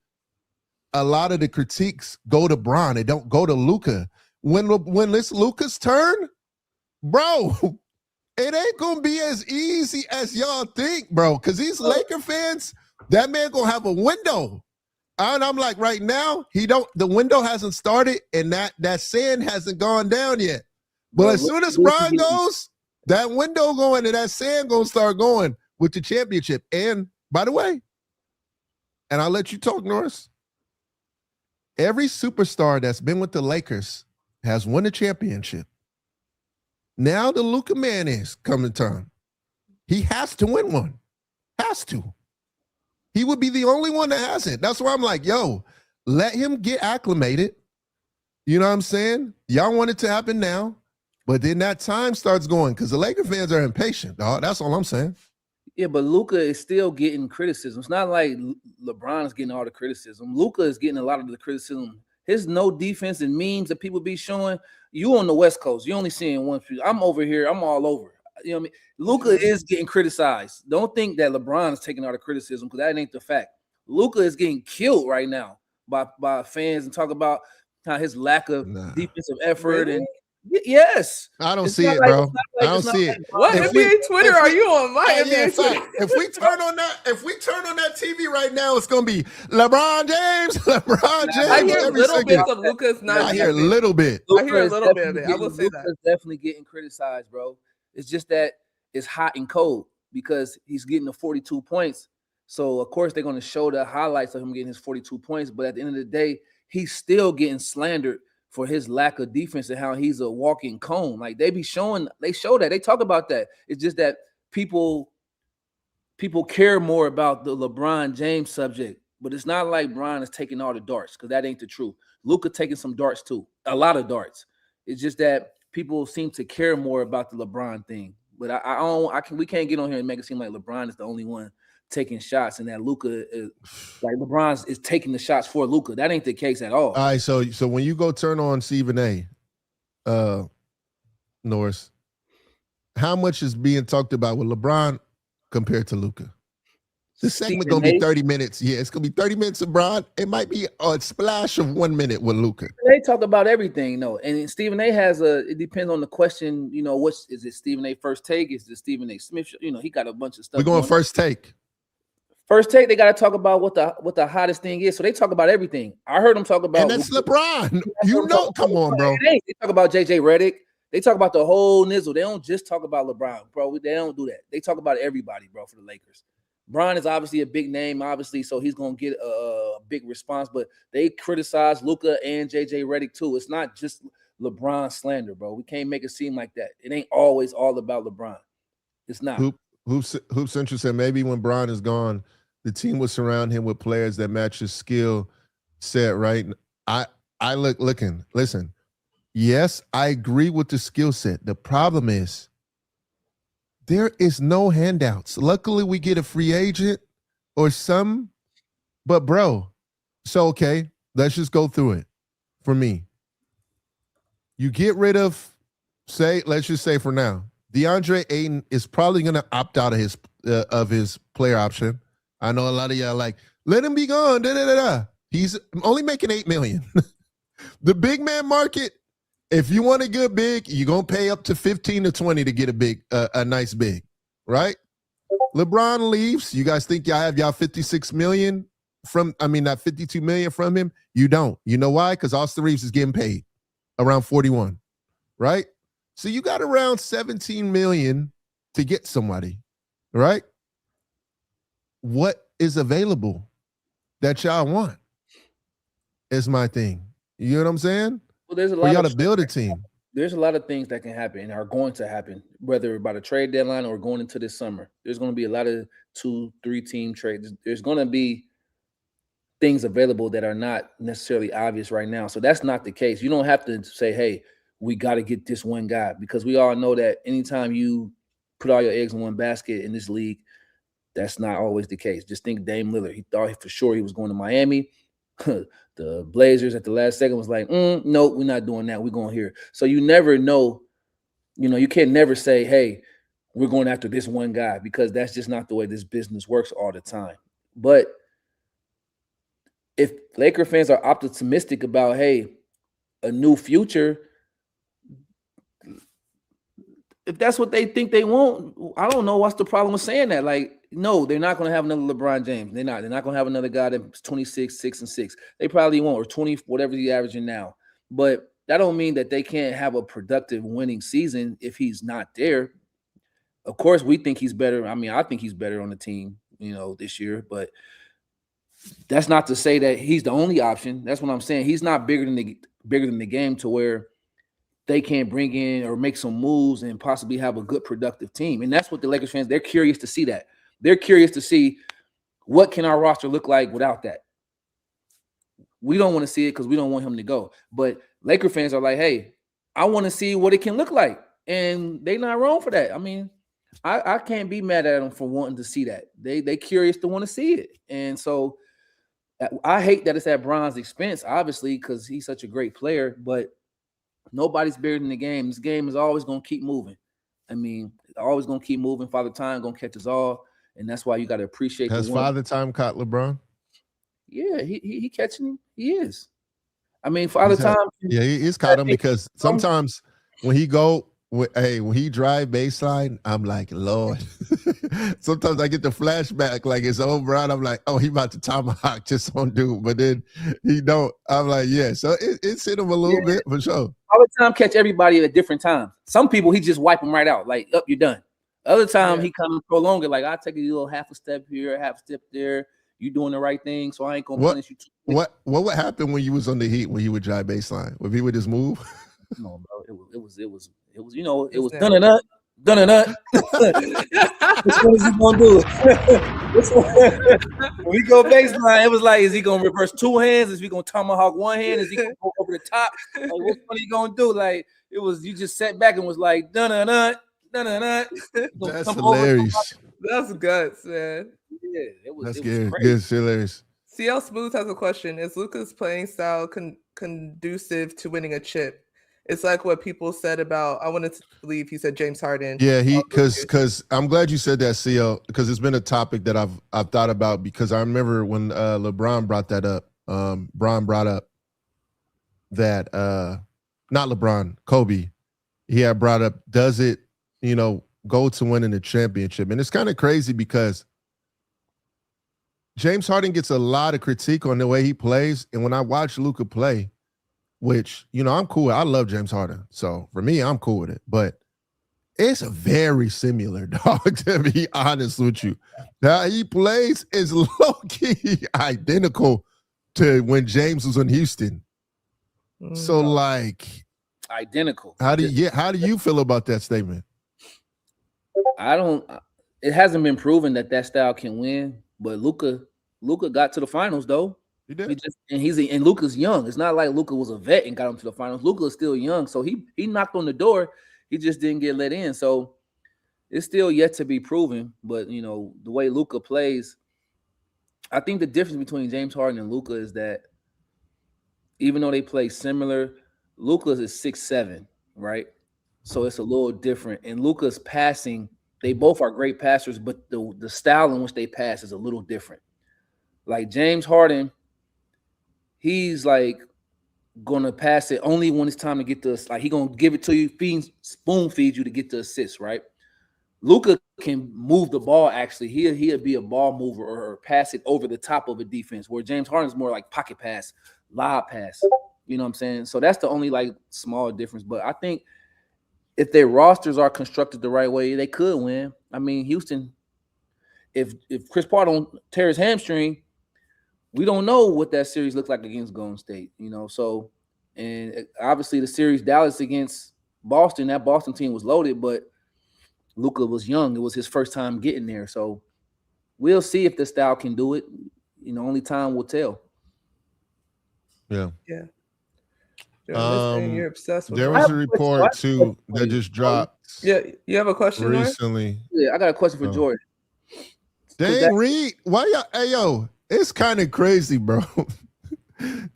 critiques go to Bron. They don't go to Luka. When it's Luka's turn, bro, it ain't gonna be as easy as y'all think, bro. Because these Laker fans, that man gonna have a window. And I'm like, right now, the window hasn't started, and that sand hasn't gone down yet. But as soon as Bron goes, that window going and that sand gonna start going with the championship. And by the way, and I'll let you talk, Norris. Every superstar that's been with the Lakers has won a championship. Now the Luka man is coming time. He has to win one. Has to. He would be the only one that hasn't. That's why I'm like, yo, let him get acclimated. You know what I'm saying? Y'all want it to happen now, but then that time starts going because the Laker fans are impatient, dog. That's all I'm saying. Yeah, but Luka is still getting criticism. It's not like LeBron is getting all the criticism. Luka is getting a lot of the criticism. His no defense and memes that people be showing, you on the West Coast, you only seeing one. I'm over here. I'm all over. You know what I mean? Luka is getting criticized. Don't think that LeBron is taking all the criticism because that ain't the fact. Luka is getting killed right now by fans and talk about how his lack of defensive effort. Really? And yes. I don't see it, bro. I don't see it. What NBA Twitter are you on? My NBA Twitter. If we turn on that TV right now, it's gonna be LeBron James. LeBron James. I hear little bits of Luka's not. I hear a little bit. I hear a little bit of it. I will say that. Luka's definitely getting criticized, bro. It's just that it's hot and cold because he's getting the 42 points. So of course they're going to show the highlights of him getting his 42 points. But at the end of the day, he's still getting slandered for his lack of defense and how he's a walking cone. Like they show that. They talk about that. It's just that people care more about the LeBron James subject, but it's not like Bron is taking all the darts because that ain't the truth. Luka taking some darts too, a lot of darts. It's just that people seem to care more about the LeBron thing. But we can't get on here and make it seem like LeBron is the only one taking shots and that Luka is like LeBron is taking the shots for Luka. That ain't the case at all. All right, so when you go turn on Stephen A, Norris, how much is being talked about with LeBron compared to Luka? This segment gonna be 30 minutes. Yeah, it's gonna be 30 minutes of Bron. It might be a splash of 1 minute with Luka. They talk about everything, though. And Stephen A has it depends on the question, you know, is it Stephen A first take? Is it Stephen A Smith? You know, he got a bunch of stuff. We're going first take. First take, they got to talk about what the hottest thing is. So they talk about everything. I heard them talk about, and that's LeBron. You know, come on, bro. They talk about JJ Redick. They talk about the whole nizzle. They don't just talk about LeBron, bro. They don't do that. They talk about everybody, bro, for the Lakers. Bron is obviously a big name, obviously, so he's going to get a big response. But they criticize Luka and JJ Redick too. It's not just LeBron slander, bro. We can't make it seem like that. It ain't always all about LeBron. It's not. Hoop Central said maybe when Bron is gone, the team will surround him with players that match his skill set, right? I listen. Yes, I agree with the skill set. The problem is there is no handouts. Luckily, we get a free agent or some, but bro, so okay, let's just go through it. For me, you get rid of, let's just say for now, DeAndre Ayton is probably going to opt out of his player option. I know a lot of y'all like, let him be gone. He's only making $8 million. The big man market if you want a good big, you're gonna pay up to 15 to 20 to get a big, a nice big, right? LeBron leaves. You guys think y'all have y'all 56 million from? I mean, not 52 million from him. You don't. You know why? Because Austin Reeves is getting paid around 41, right? So you got around 17 million to get somebody, right? What is available that y'all want? Is my thing. You know what I'm saying? Well, there's a For lot y'all of to build a team. there's a lot of things that can happen and are going to happen, whether by the trade deadline or going into this summer. There's going to be a lot of 2-3 team trades. There's going to be things available that are not necessarily obvious right now. So that's not the case. You don't have to say, hey, we got to get this one guy, because we all know that anytime you put all your eggs in one basket in this league, that's not always the case. Just think Dame Lillard. He thought for sure he was going to Miami. The Blazers at the last second was like, nope, we're not doing that. We're going here. So you never know. You know, you can never say, hey, we're going after this one guy, because that's just not the way this business works all the time. But if Laker fans are optimistic about, hey, a new future, if that's what they think they want, I don't know what's the problem with saying that. Like, no, they're not going to have another LeBron James. They're not going to have another guy that's 26, 6 and 6. They probably won't, or 20, whatever he's averaging now. But that don't mean that they can't have a productive winning season if he's not there. Of course, we think he's better. I mean, I think he's better on the team, this year. But that's not to say that he's the only option. That's what I'm saying. He's not bigger than the game to where they can bring in or make some moves and possibly have a good productive team. And that's what the Lakers fans, they're curious to see that. They're curious to see what can our roster look like without that. We don't want to see it because we don't want him to go. But Laker fans are like, hey, I want to see what it can look like. And they're not wrong for that. I mean, I can't be mad at them for wanting to see that. They curious to want to see it. And so I hate that it's at Bron's expense, obviously, because he's such a great player, but nobody's bigger than the game. This game is always going to keep moving. I mean, always going to keep moving. Father Time going to catch us all, and that's why you got to appreciate. Has Father Time caught LeBron? Yeah, he catching him. He is. I mean, Father Time. Yeah, he's caught him because sometimes when he when he drive baseline, I'm like, Lord. Sometimes I get the flashback like it's over, and I'm like, oh, he about to tomahawk just on dude, but then he don't. I'm like, yeah. So it's hit him a little bit for sure. All the time, catch everybody at different times. Some people he just wipe them right out, like, up, you're done. Other time he come and prolong it, like, I'll take a little half a step here, half a step there. You doing the right thing, so I ain't gonna punish you. What would happen when you was on the Heat when you would drive baseline? Would he would just move? No, bro. It was done and up. What is he gonna do? When we go baseline, it was like, is he gonna reverse two hands? Is he gonna tomahawk one hand? Is he gonna go over the top? Like, what are you gonna do? Like, it was, you just sat back and was like, dun. That's hilarious. That's guts, man. Yeah, That's it good. was Good, hilarious. CL Smooth has a question. Is Luka's playing style conducive to winning a chip? It's like what people said about, I wanted to believe he said James Harden. Yeah, because I'm glad you said that, CL, because it's been a topic that I've thought about, because I remember when LeBron brought that up. Bron brought up that not LeBron, Kobe. He had brought up, does it, go to winning the championship? And it's kind of crazy because James Harden gets a lot of critique on the way he plays. And when I watch Luka play, which, I'm cool with. I love James Harden. So for me, I'm cool with it. But it's very similar, dog, to be honest with you. How he plays is low-key identical to when James was in Houston. So, like, identical. How do you feel about that statement? It hasn't been proven that style can win, but Luka got to the finals though. He did. And Luka's young. It's not like Luka was a vet and got him to the finals. Luka is still young, so he knocked on the door. He just didn't get let in. So it's still yet to be proven. But the way Luka plays, I think the difference between James Harden and Luka is that even though they play similar, Luka is 6'7", right? So it's a little different. And Luka's passing, they both are great passers, but the style in which they pass is a little different. Like James Harden, he's like gonna pass it only when it's time to get the like he gonna give it to you, spoon feed you to get the assist, right? Luka can move the ball. Actually, he'll be a ball mover or pass it over the top of a defense. Where James Harden's more like pocket pass, lob pass. You know what I'm saying? So that's the only like small difference. But I think if their rosters are constructed the right way, they could win. I mean, Houston. If Chris Paul don't tear his hamstring, we don't know what that series looks like against Golden State, you know. So, and obviously the series Dallas against Boston, that Boston team was loaded, but Luka was young. It was his first time getting there. So we'll see if the style can do it. You know, only time will tell. Yeah. Yeah. You're obsessed with there was a report too that just dropped. Yeah, you have a question recently. Yeah, I got a question for Jordan. Dang, Reed, why y'all? Hey, yo, it's kind of crazy, bro.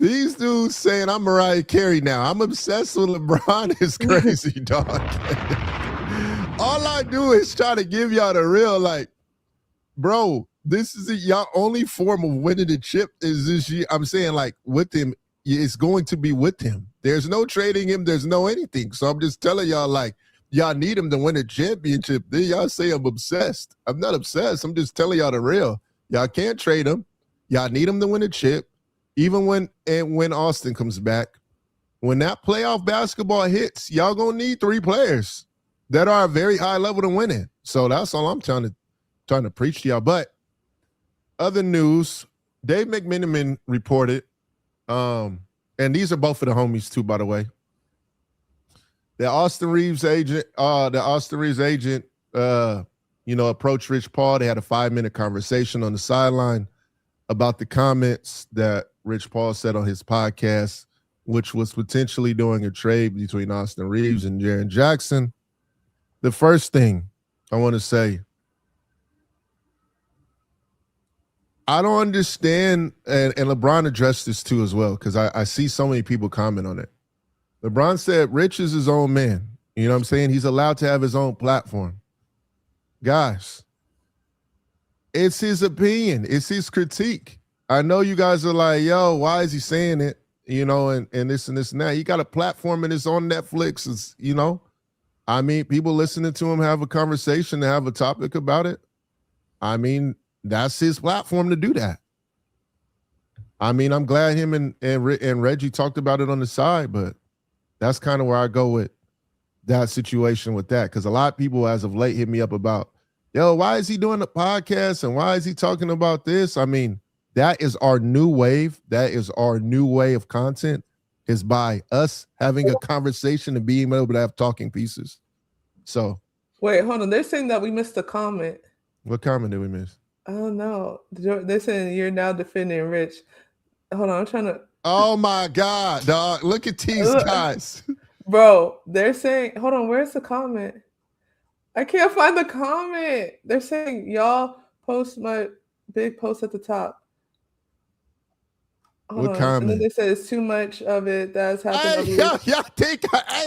These dudes saying I'm Mariah Carey now. I'm obsessed with LeBron. Is crazy, dog. All I do is try to give y'all the real, like, bro, this is y'all only form of winning the chip is this year. I'm saying, like, with him, it's going to be with him. There's no trading him. There's no anything. So I'm just telling y'all, like, y'all need him to win a championship. Then y'all say I'm obsessed. I'm not obsessed. I'm just telling y'all the real. Y'all can't trade him. Y'all need him to win a chip. Even when Austin comes back, when that playoff basketball hits, y'all gonna need 3 players that are a very high level to win it. So that's all I'm trying to preach to y'all. But other news, Dave McMenamin reported, and these are both of the homies too, by the way. The Austin Reeves agent, approached Rich Paul. They had a 5-minute conversation on the sideline about the comments that Rich Paul said on his podcast, which was potentially doing a trade between Austin Reeves and Jaren Jackson. The first thing I want to say, I don't understand, and LeBron addressed this too as well, because I see so many people comment on it. LeBron said Rich is his own man. You know what I'm saying? He's allowed to have his own platform. Guys, it's his opinion. It's his critique. I know you guys are like, yo, why is he saying it? You know, and this and this and that. He got a platform and it's on Netflix. It's, you know, I mean, people listening to him have a conversation to have a topic about it. I mean, that's his platform to do that. I mean, I'm glad him and Reggie talked about it on the side, but that's kind of where I go with that situation with that. Because a lot of people as of late hit me up about, yo, why is he doing a podcast and why is he talking about this? I mean, that is our new wave. That is our new way of content, is by us having a conversation and being able to have talking pieces. So. Wait, hold on. They're saying that we missed a comment. What comment did we miss? I don't know. They're saying you're now defending Rich. Hold on, I'm trying to. Oh my God, dog! Look at these guys, bro. They're saying, hold on. Where's the comment? I can't find the comment. They're saying y'all post my big post at the top. What comment? And then they said it's too much of it that's happened.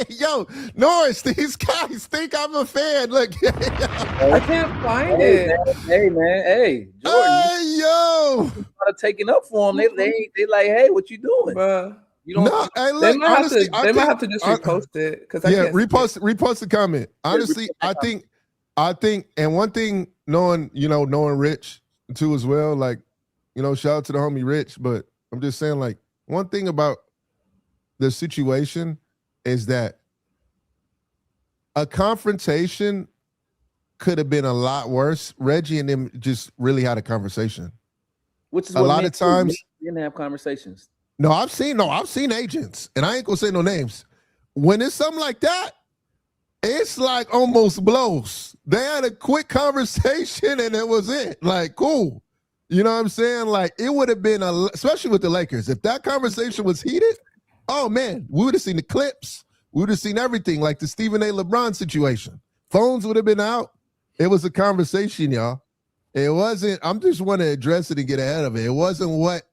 Yo, Norris, these guys think I'm a fan. Look, I can't find it. Hey, Jordan. Hey, yo, taking up for them. They like, hey, what you doing? Bruh. You don't. No, hey, look, they might honestly, have to just repost it because repost the comment. Honestly, I think, and one thing, knowing Rich too as well. Like, shout out to the homie Rich, but I'm just saying, like, one thing about the situation is that a confrontation could have been a lot worse. Reggie and them just really had a conversation. Which is a lot of times didn't have conversations. No, I've seen agents, and I ain't gonna say no names. When it's something like that, it's like almost blows. They had a quick conversation and it was it. Like, cool. You know what I'm saying? Like, it would have been, especially with the Lakers, if that conversation was heated, oh man, we would have seen the clips. We would have seen everything, like the Stephen A. LeBron situation. Phones would have been out. It was a conversation, y'all. It wasn't, I'm just want to address it and get ahead of it. It wasn't what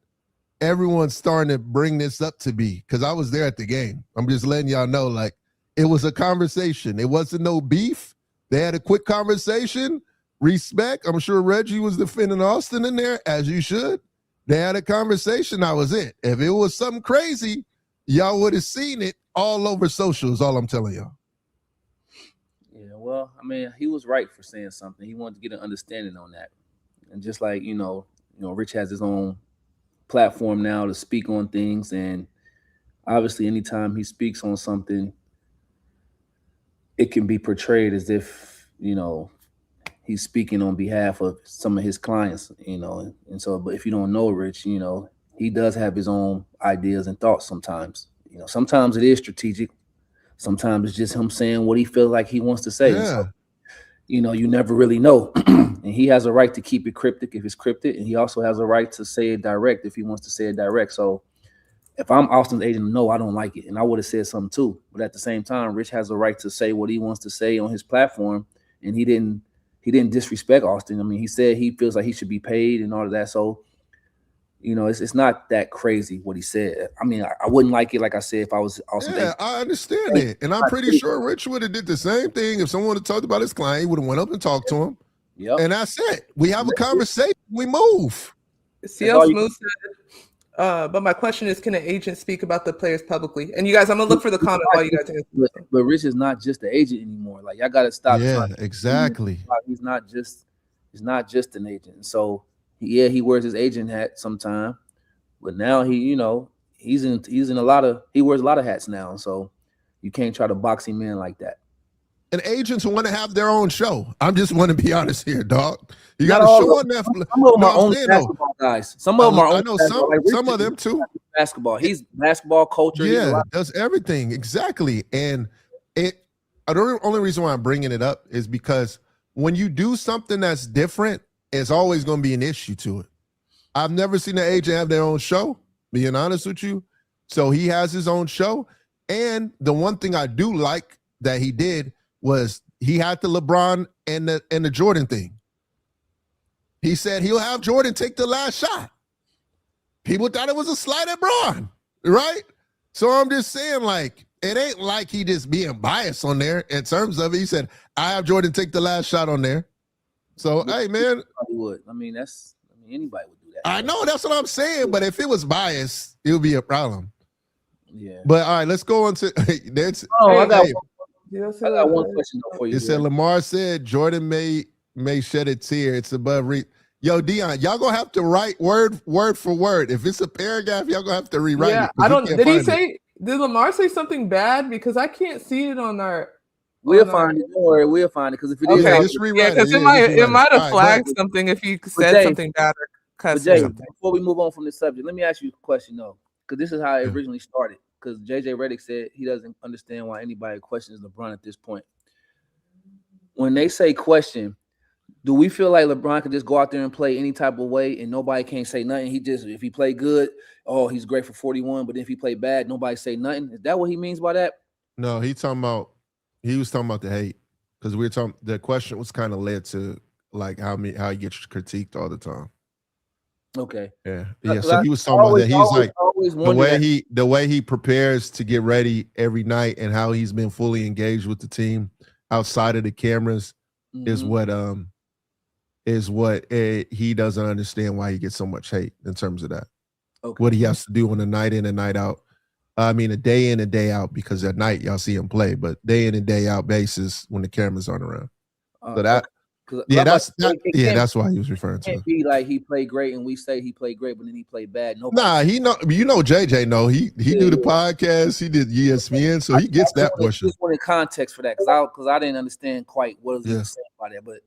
everyone's starting to bring this up to be, because I was there at the game. I'm just letting y'all know, like, it was a conversation. It wasn't no beef. They had a quick conversation. Respect. I'm sure Reggie was defending Austin in there, as you should. They had a conversation. That was it. If it was something crazy, y'all would have seen it all over social, is all I'm telling y'all. Yeah, well, I mean, he was right for saying something. He wanted to get an understanding on that. And just like, Rich has his own platform now to speak on things. And obviously, anytime he speaks on something, it can be portrayed as if, he's speaking on behalf of some of his clients, And so, but if you don't know Rich, he does have his own ideas and thoughts sometimes. Sometimes it is strategic. Sometimes it's just him saying what he feels like he wants to say. Yeah. So, you never really know. And he has a right to keep it cryptic if it's cryptic. And he also has a right to say it direct if he wants to say it direct. So if I'm Austin's agent, no, I don't like it. And I would have said something too. But at the same time, Rich has a right to say what he wants to say on his platform. And he didn't disrespect Austin. I mean, he said he feels like he should be paid and all of that. So, it's not that crazy what he said. I mean, I wouldn't like it, like I said, if I was Austin. Yeah, I understand it. And I'm pretty sure Rich would have did the same thing. If someone had talked about his client, he would have went up and talked to him. Yep. And that's it. We have a conversation. We move. CL Smooth said, but my question is, can an agent speak about the players publicly? And you guys, I'm going to look for the comment while you guys answer. But Rich is not just the agent anymore. Like, y'all got to stop. Yeah, exactly. He's not just an agent. And so, yeah, he wears his agent hat sometime, but now he wears a lot of hats now. So you can't try to box him in like that. And agents want to have their own show. I just want to be honest here, dog. You got a show on Netflix. Some of them are only basketball guys. Some of them are. I know some of them too. Basketball. He's basketball culture. Yeah, does everything exactly. And the only reason why I'm bringing it up is because when you do something that's different, it's always going to be an issue to it. I've never seen an agent have their own show, being honest with you. So he has his own show. And the one thing I do like that he did was he had the LeBron and the Jordan thing. He said he'll have Jordan take the last shot. People thought it was a slight at Bron, right? So I'm just saying, like, it ain't like he just being biased on there in terms of it. He said, I have Jordan take the last shot on there. So, hey, man. Anybody would do that. I know, that's what I'm saying. But if it was biased, it would be a problem. Yeah. But, all right, let's go on to that's. I got one question for you. It said, Lamar said Jordan may shed a tear. It's above reach. Yo, Dion, y'all gonna have to write word for word. If it's a paragraph, y'all gonna have to rewrite it. I don't. Did Lamar say something bad? Because I can't see it on our. We'll find it. Don't worry, we'll find it. Because if it is, just rewrite it. It might have flagged something if you said something bad or cussed Jay, something. before we move on from this subject, let me ask you a question though, because this is how it originally started. Because JJ Redick said he doesn't understand why anybody questions LeBron at this point. When they say question, do we feel like LeBron can just go out there and play any type of way and nobody can't say nothing? If he play good, he's great for 41, but if he play bad, nobody say nothing. Is that what he means by that? No, he was talking about the hate, because we were talking. The question was kind of led to like how he gets critiqued all the time. Okay. Yeah. So he was talking about that. He's like the way he prepares to get ready every night and how he's been fully engaged with the team outside of the cameras is what he doesn't understand why he gets so much hate in terms of that. Okay. What he has to do on a night in and night out. I mean, a day in and day out, because at night y'all see him play, but day in and day out basis when the cameras aren't around. So that, that's why he was referring to it. Can't be like he played great and we say he played great, but then he played bad. He JJ know he do the podcast, he did ESPN, so he gets that portion. Just wanted context for that because I didn't understand quite what he was saying by that, but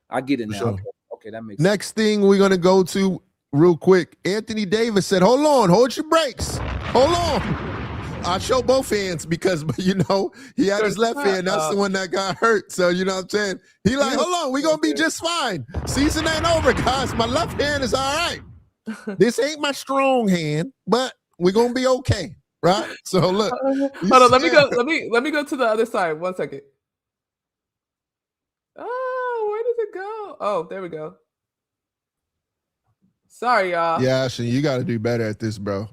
I get it now. Sure. Okay, that makes sense. Next thing we're gonna go to real quick. Anthony Davis said, hold your brakes. Hold on. I show both hands because, he had his left hand. That's the one that got hurt. So, you know what I'm saying? He like, hold on, we're going to be just fine. Season ain't over, guys. My left hand is all right. This ain't my strong hand, but we're going to be okay, right? So, look. Hold on, let me go to the other side. 1 second. Oh, where did it go? Oh, there we go. Sorry, y'all. Yeah, Ashten, you got to do better at this, bro.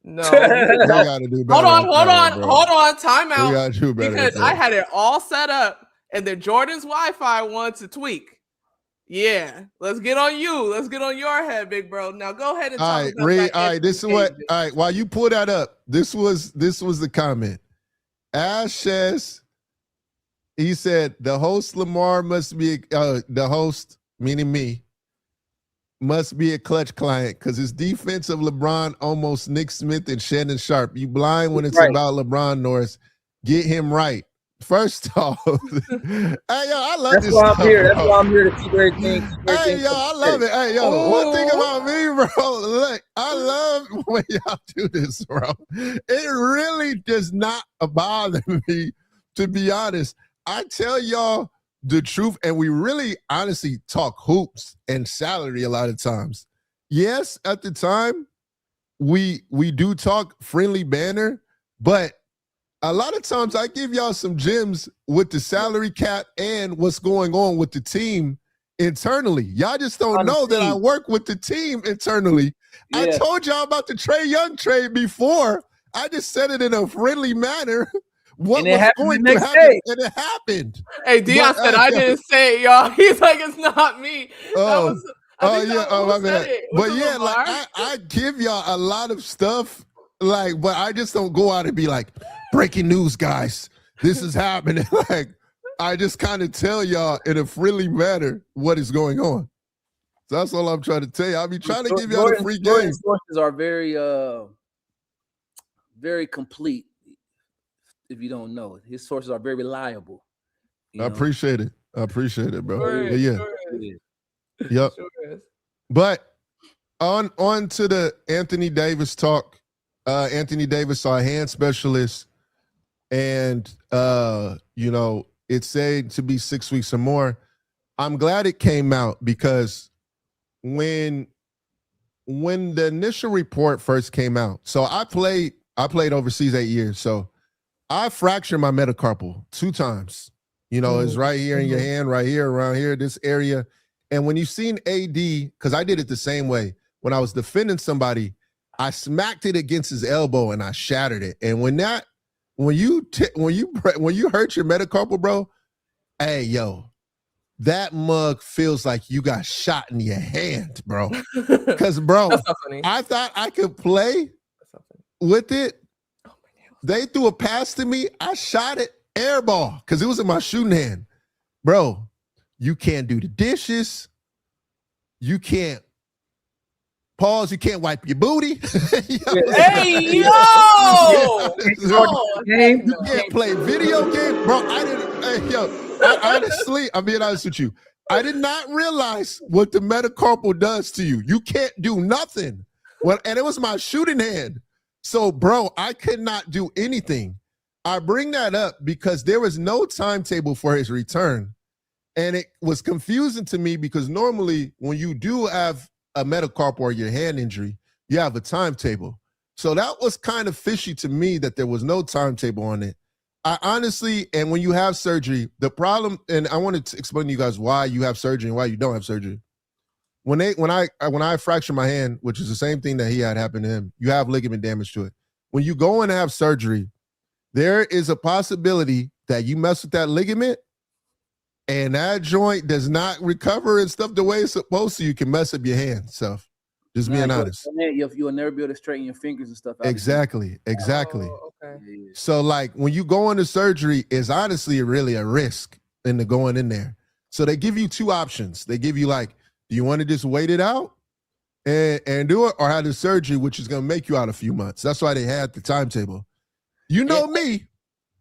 No, you gotta do better. Hold on, time out. You gotta do better because I had it all set up, and then Jordan's Wi-Fi wanted to tweak. Yeah, let's get on you. Let's get on your head, big bro. Now go ahead and All talk right, about Ray. that. All right, this is what. Davis. All right, while you pull that up, this was the comment. Ash says, he said the host Lamar must be the host, meaning me, must be a clutch client because his defense of LeBron almost Nick Smith and Shannon Sharp. You blind when it's Right. about LeBron, Norris. Get him right. First off, hey, yo, I love That's this why stuff, I'm here. That's bro. why I'm here to keep everything. Hey, yo, I love it. Hey, yo, one thing Ooh. about me, bro, look, I love when y'all do this, bro. It really does not bother me, to be honest. I tell y'all the truth, and we really honestly talk hoops and salary a lot of times. Yes, at the time, we do talk friendly banner, but a lot of times I give y'all some gems with the salary cap and what's going on with the team internally. Y'all just don't know that I work with the team internally. Yeah. I told y'all about the Trae Young trade before. I just said it in a friendly manner. What was going to happen, and it happened. Hey, Dion said I didn't say it, y'all. He's like, it's not me. Oh, my bad. But yeah, Lamar? like I give y'all a lot of stuff, like, but I just don't go out and be like, breaking news, guys. This is happening. Like, I just kind of tell y'all in a friendly manner what is going on. So that's all I'm trying to tell you. I'll be trying to give y'all the free game. Sources are very, very complete. If you don't know it, his sources are very reliable. I appreciate it. I appreciate it, bro. Sure But yeah. Yep. Sure. But on to the Anthony Davis talk. Anthony Davis saw a hand specialist, and it's said to be 6 weeks or more. I'm glad it came out because when the initial report first came out, so I played overseas 8 years, so I fractured my metacarpal 2 times. It's right here in your hand, right here, around here, this area. And when you've seen AD, because I did it the same way, when I was defending somebody, I smacked it against his elbow and I shattered it. And when you hurt your metacarpal, bro, hey, yo, that mug feels like you got shot in your hand, bro. Because, bro, I thought I could play with it. They threw a pass to me. I shot it airball because it was in my shooting hand. Bro, you can't do the dishes. You can't pause. You can't wipe your booty. Hey, yo! You can't play video games. Bro, honestly, I'm being honest with you. I did not realize what the metacarpal does to you. You can't do nothing. And it was my shooting hand. So, bro, I could not do anything. I bring that up because there was no timetable for his return. And it was confusing to me because normally when you do have a metacarpal or your hand injury, you have a timetable. So that was kind of fishy to me that there was no timetable on it. I honestly, and when you have surgery, the problem, and I wanted to explain to you guys why you have surgery and why you don't have surgery. When I fractured my hand, which is the same thing that he had happen to him, you have ligament damage to it. When you go in and have surgery, there is a possibility that you mess with that ligament and that joint does not recover and stuff the way it's supposed to. You can mess up your hand stuff. Just being honest. You'll never be able to straighten your fingers and stuff. Exactly. Oh, okay. So like when you go into surgery, is honestly really a risk in the going in there. So they give you 2 options. They give you like, do you want to just wait it out and do it, or have the surgery, which is going to make you out a few months? That's why they had the timetable. You know me,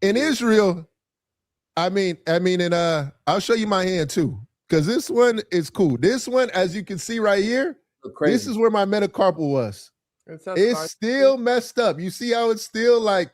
in Israel, and I'll show you my hand too, because this one is cool. This one, as you can see right here, this is where my metacarpal was. It's still messed up. You see how it's still like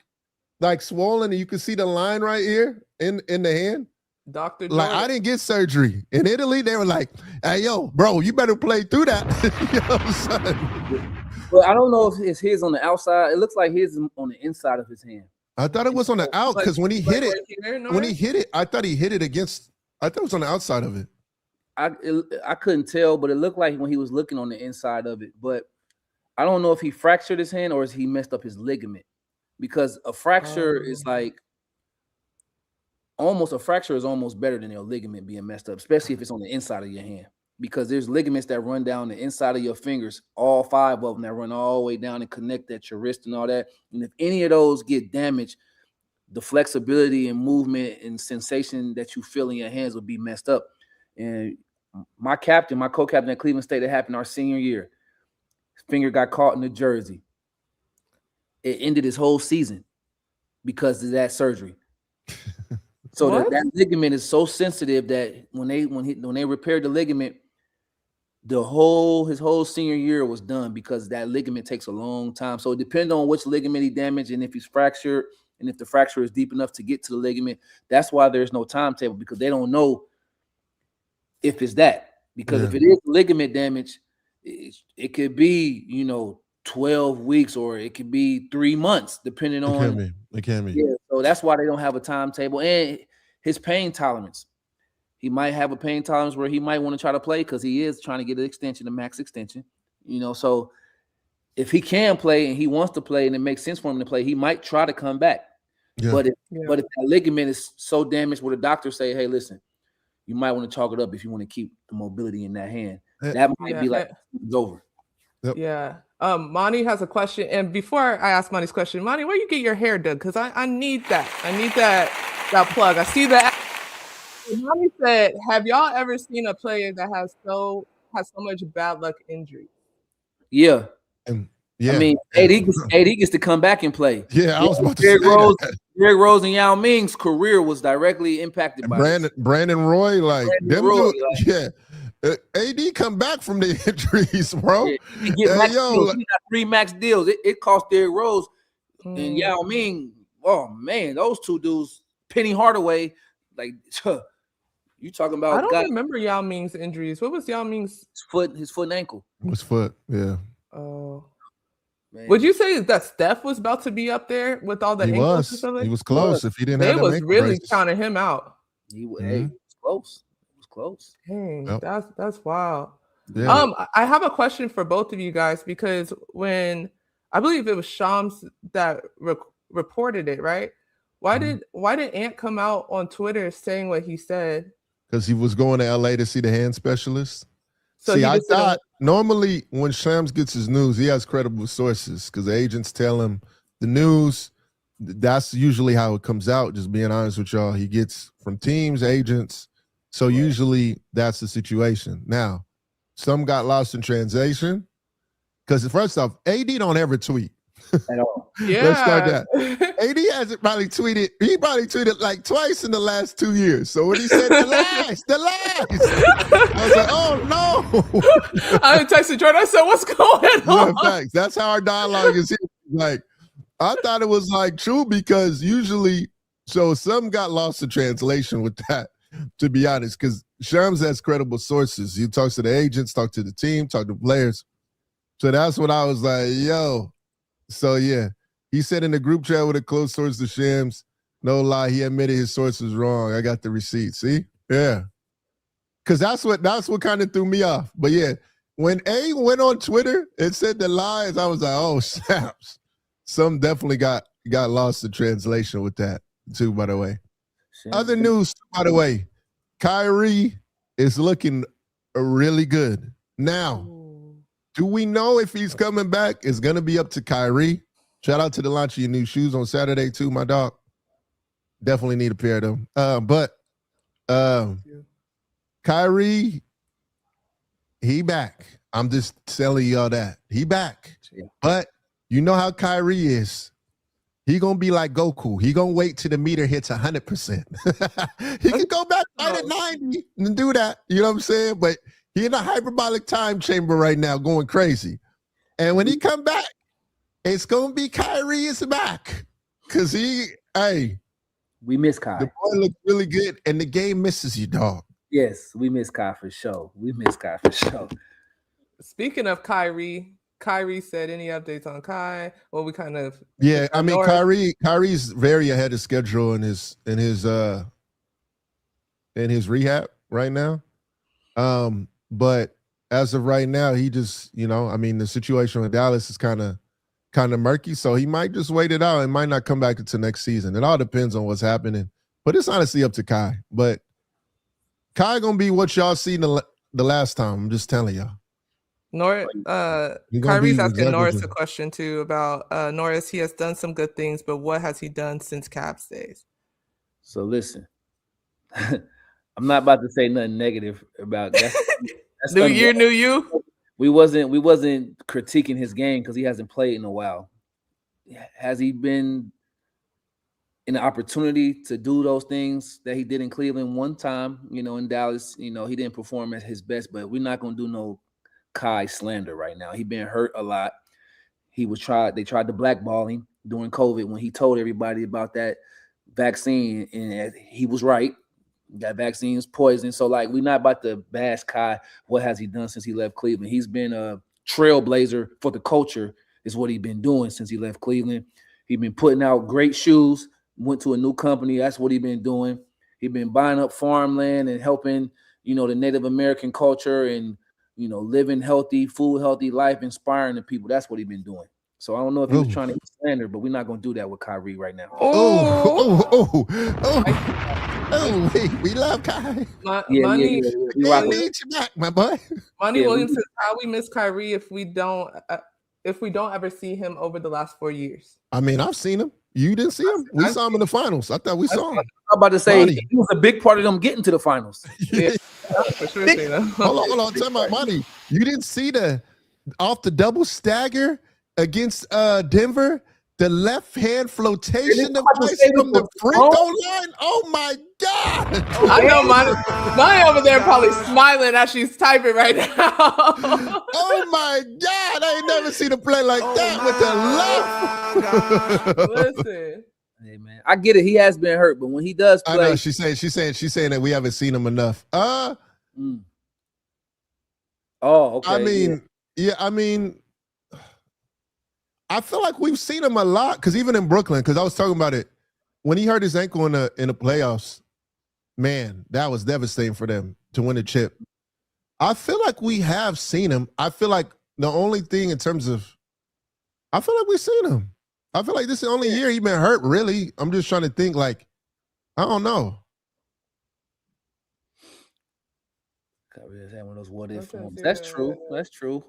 swollen, and you can see the line right here in the hand. Dr. Like, I didn't get surgery. In Italy, they were like, hey, yo, bro, you better play through that. You know what I'm saying? Well, I don't know if it's his on the outside. It looks like his is on the inside of his hand. I thought it was on the out because when he hit it, I thought he hit it against, I thought it was on the outside of it. I couldn't tell, but it looked like when he was looking on the inside of it. But I don't know if he fractured his hand or if he messed up his ligament, because a fracture is like, a fracture is almost better than your ligament being messed up, especially if it's on the inside of your hand. because there's ligaments that run down the inside of your fingers, all 5 of them that run all the way down and connect at your wrist and all that. And if any of those get damaged, the flexibility and movement and sensation that you feel in your hands will be messed up. And my co-captain at Cleveland State, that happened our senior year. His finger got caught in the jersey. It ended his whole season because of that surgery. So that ligament is so sensitive that when they repaired the ligament, his whole senior year was done because that ligament takes a long time. So it depends on which ligament he damaged and if he's fractured and if the fracture is deep enough to get to the ligament. That's why there's no timetable, because they don't know if it's that. Because if it is ligament damage, it could be 12 weeks or it could be 3 months, depending on. It can be. Yeah, so that's why they don't have a timetable. And his pain tolerance. He might have a pain tolerance where he might want to try to play because he is trying to get an extension, a max extension. So if he can play and he wants to play and it makes sense for him to play, he might try to come back. Yeah. But if that ligament is so damaged where the doctor say, hey, listen, you might want to chalk it up if you want to keep the mobility in that hand. That might be like it's over. Yep. Yeah. Monty has a question. And before I ask Monty's question, Monty, where you get your hair done? Because I need that. I need that plug. I see that. Monty said, have y'all ever seen a player that has so much bad luck injury? Yeah. I mean, AD gets to come back and play. Yeah, I was about to say that. Derrick Rose and Yao Ming's career was directly impacted by Brandon Roy, AD come back from the injuries, bro. Yeah, he got 3 max deals. It cost Derrick Rose and Yao Ming. Oh man, those 2 dudes, Penny Hardaway, you talking about? I don't remember Yao Ming's injuries. What was Yao Ming's his foot and ankle? His foot, yeah. Oh. Man. Would you say that Steph was about to be up there with all the ankles? He was close. If he didn't have, they was really counting him out. He was close. It was close. Dang, that's wild. Yeah. I have a question for both of you guys, because when I believe it was Shams that reported it, right? Why did Ant come out on Twitter saying what he said? Because he was going to LA to see the hand specialist. So I thought normally when Shams gets his news, he has credible sources because the agents tell him the news. That's usually how it comes out, just being honest with y'all. He gets from teams, agents. So usually that's the situation. Now, some got lost in translation because first off, AD don't ever tweet. At all. Yeah. Let's start that. AD hasn't probably tweeted. He probably tweeted like twice in the last 2 years. So when he said the lies, I was like, oh no. I texted Jordan. I said, what's going on? Yeah, facts. That's how our dialogue is here. Like, I thought it was like true because usually, so some got lost in translation with that, to be honest, because Shams has credible sources. He talks to the agents, talk to the team, talk to players. So that's what I was like, yo. So yeah, he said in the group chat with a close source to Shams, no lie, he admitted his source was wrong. I got the receipt. See? Yeah. Cause that's what kind of threw me off. But yeah, when A went on Twitter and said the lies, I was like, oh snaps. Some definitely got lost in translation with that too, by the way. Other news, by the way, Kyrie is looking really good. Now, do we know if he's coming back? It's going to be up to Kyrie. Shout out to the launch of your new shoes on Saturday, too, my dog. Definitely need a pair of them. But Kyrie, he back. I'm just telling y'all that. He back. Yeah. But you know how Kyrie is. He going to be like Goku. He going to wait till the meter hits 100%. He can go back at 90 and do that. You know what I'm saying? But he in a hyperbolic time chamber right now going crazy. And when he come back, it's going to be Kyrie is back. Because we miss Kai. The boy looks really good, and the game misses you, dog. Yes, we miss Kai for sure. Speaking of Kyrie said, any updates on Kai? Well, we kind of... Yeah, I mean, Kyrie's very ahead of schedule in his rehab right now. But as of right now, he just, the situation with Dallas is kind of murky. So he might just wait it out and might not come back until next season. It all depends on what's happening. But it's honestly up to Kai. But Kai gonna be what y'all seen the last time. I'm just telling y'all. Kyrie's asking Norris a question too about Norris. He has done some good things, but what has he done since Cavs days? So listen, I'm not about to say nothing negative about that. That's New year, new you. We wasn't critiquing his game because he hasn't played in a while. Has he been in the opportunity to do those things that he did in Cleveland one time? In Dallas, he didn't perform at his best, but we're not gonna do no Kai slander right now. He been hurt a lot. They tried to blackball him during COVID when he told everybody about that vaccine, and he was right. That vaccine is poison. So we're not about to bash Kai. What has he done since he left Cleveland? He's been a trailblazer for the culture, is what he's been doing since he left Cleveland. He's been putting out great shoes, went to a new company. That's what he's been doing. He's been buying up farmland and helping, the Native American culture and living healthy, food, healthy life, inspiring the people. That's what he's been doing. So I don't know if he was trying to slander, but we're not going to do that with Kyrie right now. We love Kyrie. Money need you back, my boy. Money Williams says, how we miss Kyrie if we don't ever see him over the last 4 years. I mean, I've seen him. You didn't see him? We saw him in the finals. I thought we saw him. I'm about to say he was a big part of them getting to the finals. Yeah, for sure. Hold on. Tell my money. You didn't see off the double stagger against Denver, the left hand flotation device from the free throw line. Oh my God! I know Money over there probably smiling as she's typing right now. Oh my God! I ain't never seen a play like that with the left. Listen. Hey man, I get it. He has been hurt, but when he does play, I know she's saying that we haven't seen him enough. Oh, okay. I mean, I feel like we've seen him a lot because even in Brooklyn, because I was talking about it when he hurt his ankle in the playoffs. Man, that was devastating for them to win the chip. I feel like we have seen him. I feel like the only thing in terms of, I feel like we've seen him. I feel like this is the only year he's been hurt, really. I'm just trying to think I don't know. One of those what if moments. That's true. That's true.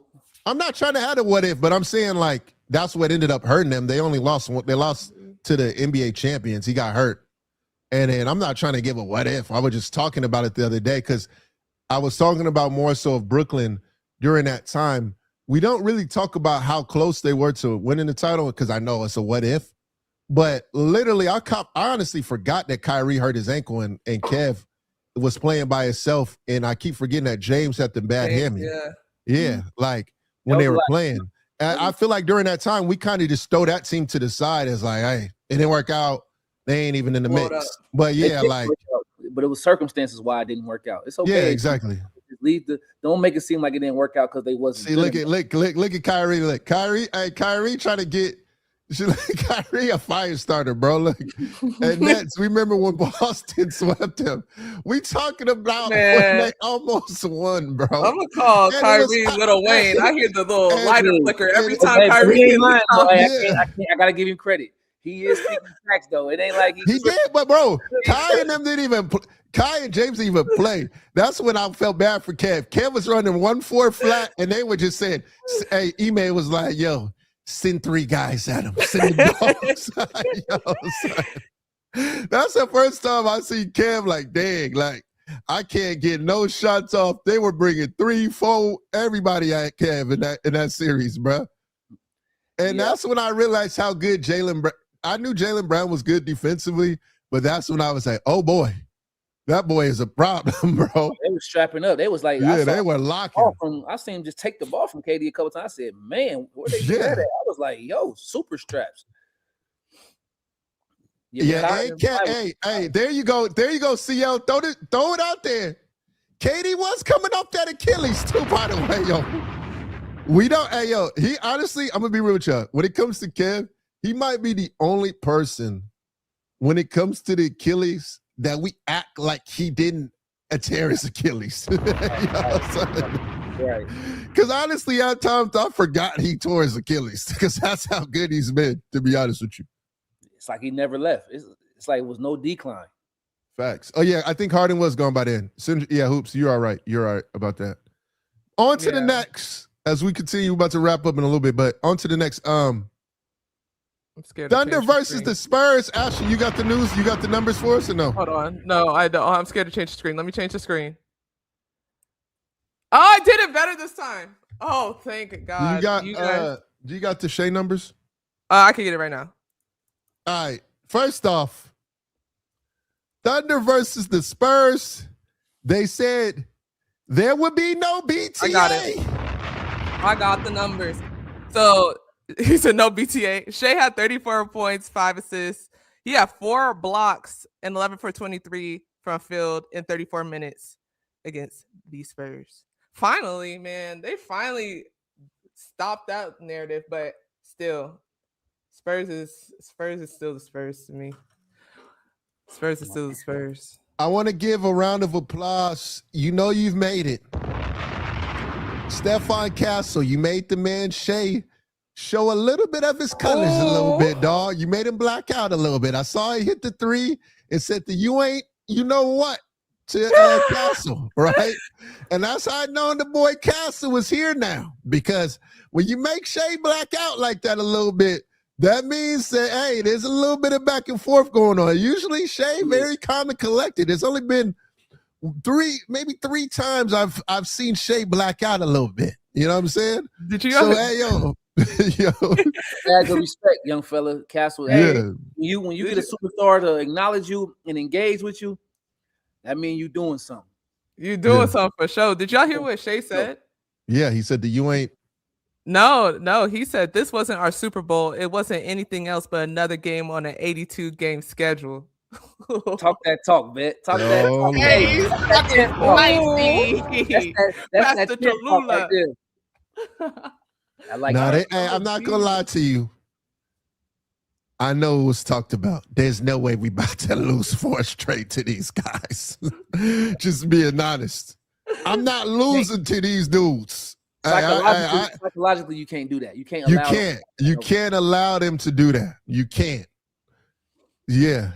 I'm not trying to add a what if, but I'm saying that's what ended up hurting them. They lost to the NBA champions. He got hurt. And then I'm not trying to give a what if. I was just talking about it the other day because I was talking about more so of Brooklyn during that time. We don't really talk about how close they were to winning the title because I know it's a what if. But literally, I honestly forgot that Kyrie hurt his ankle and Kev was playing by himself. And I keep forgetting that James had the bad hammy. Yeah, when they were playing. And I feel like during that time, we kind of just throw that team to the side as hey, it didn't work out. They ain't even in the mix. But yeah, but it was circumstances why it didn't work out. It's okay. Yeah, exactly. Don't make it seem like it didn't work out because they wasn't. See, look at Kyrie. Look, Kyrie trying to get Kyrie a fire starter, bro. Look, and Nets. We remember when Boston swept him. We talking about when they almost won, bro. I'm gonna call Kyrie Little Wayne. I hear the little lighter flicker every time Kyrie. I gotta give him credit. He is speaking facts though. It ain't like he did, but bro, Kai and them didn't even. Kai and James didn't even play. That's when I felt bad for Kev. Kev was running 1-4 flat, and they were just saying, "Hey, Ime was like, yo, send 3 guys at him. Send the ball." That's the first time I see Kev dang, I can't get no shots off. They were bringing 3, 4, everybody at Kev in that series, bro. And that's when I realized how good I knew Jaylen Brown was good defensively, but that's when I was like, oh boy, that boy is a problem, bro. They were strapping up. They was like, they were locking. I seen him just take the ball from KD a couple times. I said, man, where they get at? I was like, yo, super straps. Hey, there you go, CL. Throw it out there. KD was coming off that Achilles too, by the way, yo. We don't, he honestly, I'm going to be real with you. When it comes to Kev, he might be the only person when it comes to the Achilles that we act like he didn't tear his Achilles. Right. Because honestly, at times I forgot he tore his Achilles because that's how good he's been, to be honest with you. It's like he never left. It's like it was no decline. Facts. Oh yeah, I think Harden was gone by then. Yeah, Hoops, you're all right. You're all right about that. On to the next. As we continue, we're about to wrap up in a little bit, but on to the next. I'm scared. Thunder versus the Spurs. Ashley, you got the news? You got the numbers for us or no? Hold on. No, I don't. I'm scared to change the screen. Let me change the screen. Oh, I did it better this time. Oh, thank God. You got the Shea numbers? I can get it right now. All right. First off, Thunder versus the Spurs. They said there would be no BTA. I got it. I got the numbers. So he said no BTA. Shea had 34 points, 5 assists. He had 4 blocks and 11 for 23 from field in 34 minutes against the Spurs. Finally, man, they finally stopped that narrative, but still, Spurs is still the Spurs to me. Spurs is still the Spurs. I want to give a round of applause. You know you've made it. Stephon Castle, you made the man Shea show a little bit of his colors a little bit, dog. You made him black out a little bit. I saw he hit the 3 and said that you ain't, you know what, to Castle, right? And that's how I know the boy Castle was here now. Because when you make Shea black out like that a little bit, that means that, hey, there's a little bit of back and forth going on. Usually Shea very calm and collected. There's only been maybe three times I've seen Shea black out a little bit. You know what I'm saying? Did you? So, hey, yo. Add the respect, young fella. Castle. Hey, when you get a superstar to acknowledge you and engage with you, that means you're doing something. You're doing something for sure. Did y'all hear what Shea said? Yeah, he said that you ain't. No. He said this wasn't our Super Bowl. It wasn't anything else but another game on an 82-game schedule. Talk that talk, vet. Talk that talk. Hey, That's that Cholula. Right, I like I'm not gonna lie to you. I know it was talked about. There's no way we about to lose 4 straight to these guys. Just being honest. I'm not losing to these dudes. Psychologically, you can't do that. You can't. You can't allow them to do that. You can't. Yeah.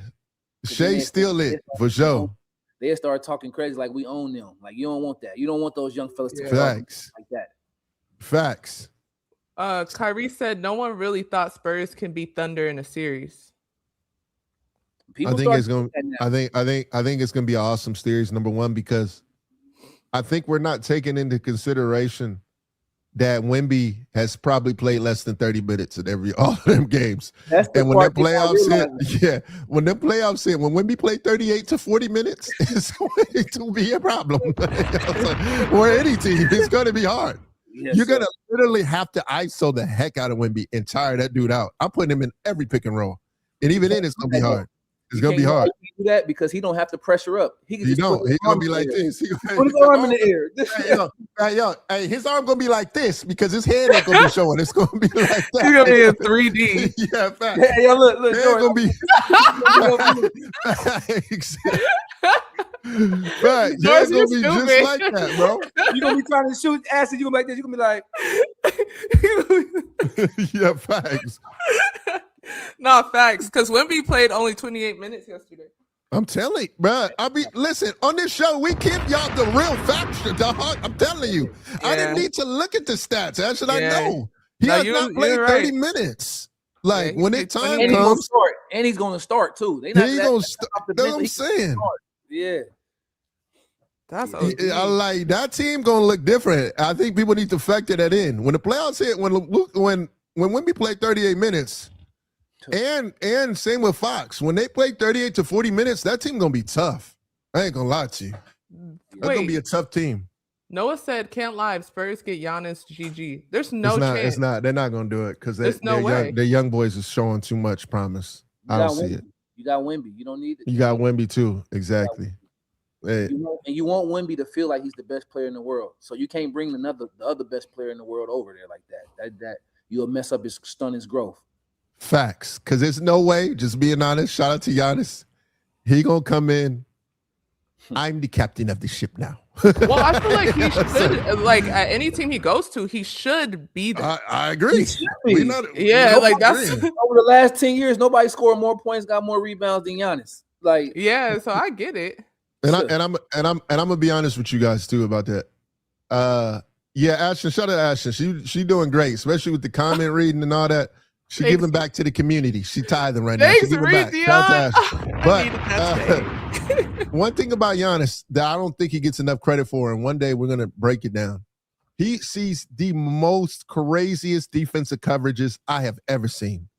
Shea still lit for sure. They start talking crazy like we own them. Like you don't want that. You don't want those young fellas to Facts like that. Facts. Kyrie said no one really thought Spurs can beat Thunder in a series. I think it's gonna be an awesome series. Number one, because I think we're not taking into consideration that Wemby has probably played less than 30 minutes in all of them games. And when the playoffs hit, when Wemby played 38 to 40 minutes, it's going to be a problem. Or any team, it's going to be hard. Yes, You're going to literally have to ISO the heck out of Wemby and tire that dude out. I'm putting him in every pick and roll. And even then, it's going to be hard. It's going to be hard. Do that because he don't have to pressure up. He's going to be like this. Put his arm in the air. Hey, his arm going to be like this because his head ain't going to be showing. It's going to be like that. He's going to be in 3D. Yeah, fact. Hey, yo, look. He's going to be. Right. He's going to be just like that, bro. You're going to be trying to shoot acid. You're going to be like this. You're going to be like. Yeah, facts. No, facts. Because Wemby played only 28 minutes yesterday. I'm telling you, bro. Listen, on this show, we give y'all the real facts, dog. I'm telling you. Yeah. I didn't need to look at the stats. How should I know? He has not played 30 minutes. Like, when it time comes. And he's going to start, too. He's going to start. That's what I'm saying. Yeah. That's I like that team going to look different. I think people need to factor that in. When the playoffs hit, when Wemby played 38 minutes, and same with Fox. When they play 38 to 40 minutes, that team gonna be tough. I ain't gonna lie to you. That's gonna be a tough team. Noah said, "Can't lie. Spurs get Giannis GG." There's no chance. It's not. They're not gonna do it because there's no way. The young boys is showing too much promise. I don't see it. You got Wemby. You don't need it. You got Wemby too. Exactly. Hey. You want Wemby to feel like he's the best player in the world. So you can't bring the other best player in the world over there like that. That you'll mess up his growth. Facts, because there's no way, just being honest, shout out to Giannis, he gonna come in, I'm the captain of the ship now. Well, I feel like he should, like, at any team he goes to, he should be there. I agree. That's over the last 10 years, nobody scored more points, got more rebounds than Giannis. Like, Yeah, so I get it. And I'm gonna be honest with you guys too about that. Yeah, Ashten, shout out to Ashten. She doing great, especially with the comment reading and all that. She giving back to the community. She tithing right now. She Thanks, giving back. Dion. Shout out to Ashten. I needed that today. One thing about Giannis that I don't think he gets enough credit for, and one day we're gonna break it down. He sees the most craziest defensive coverages I have ever seen.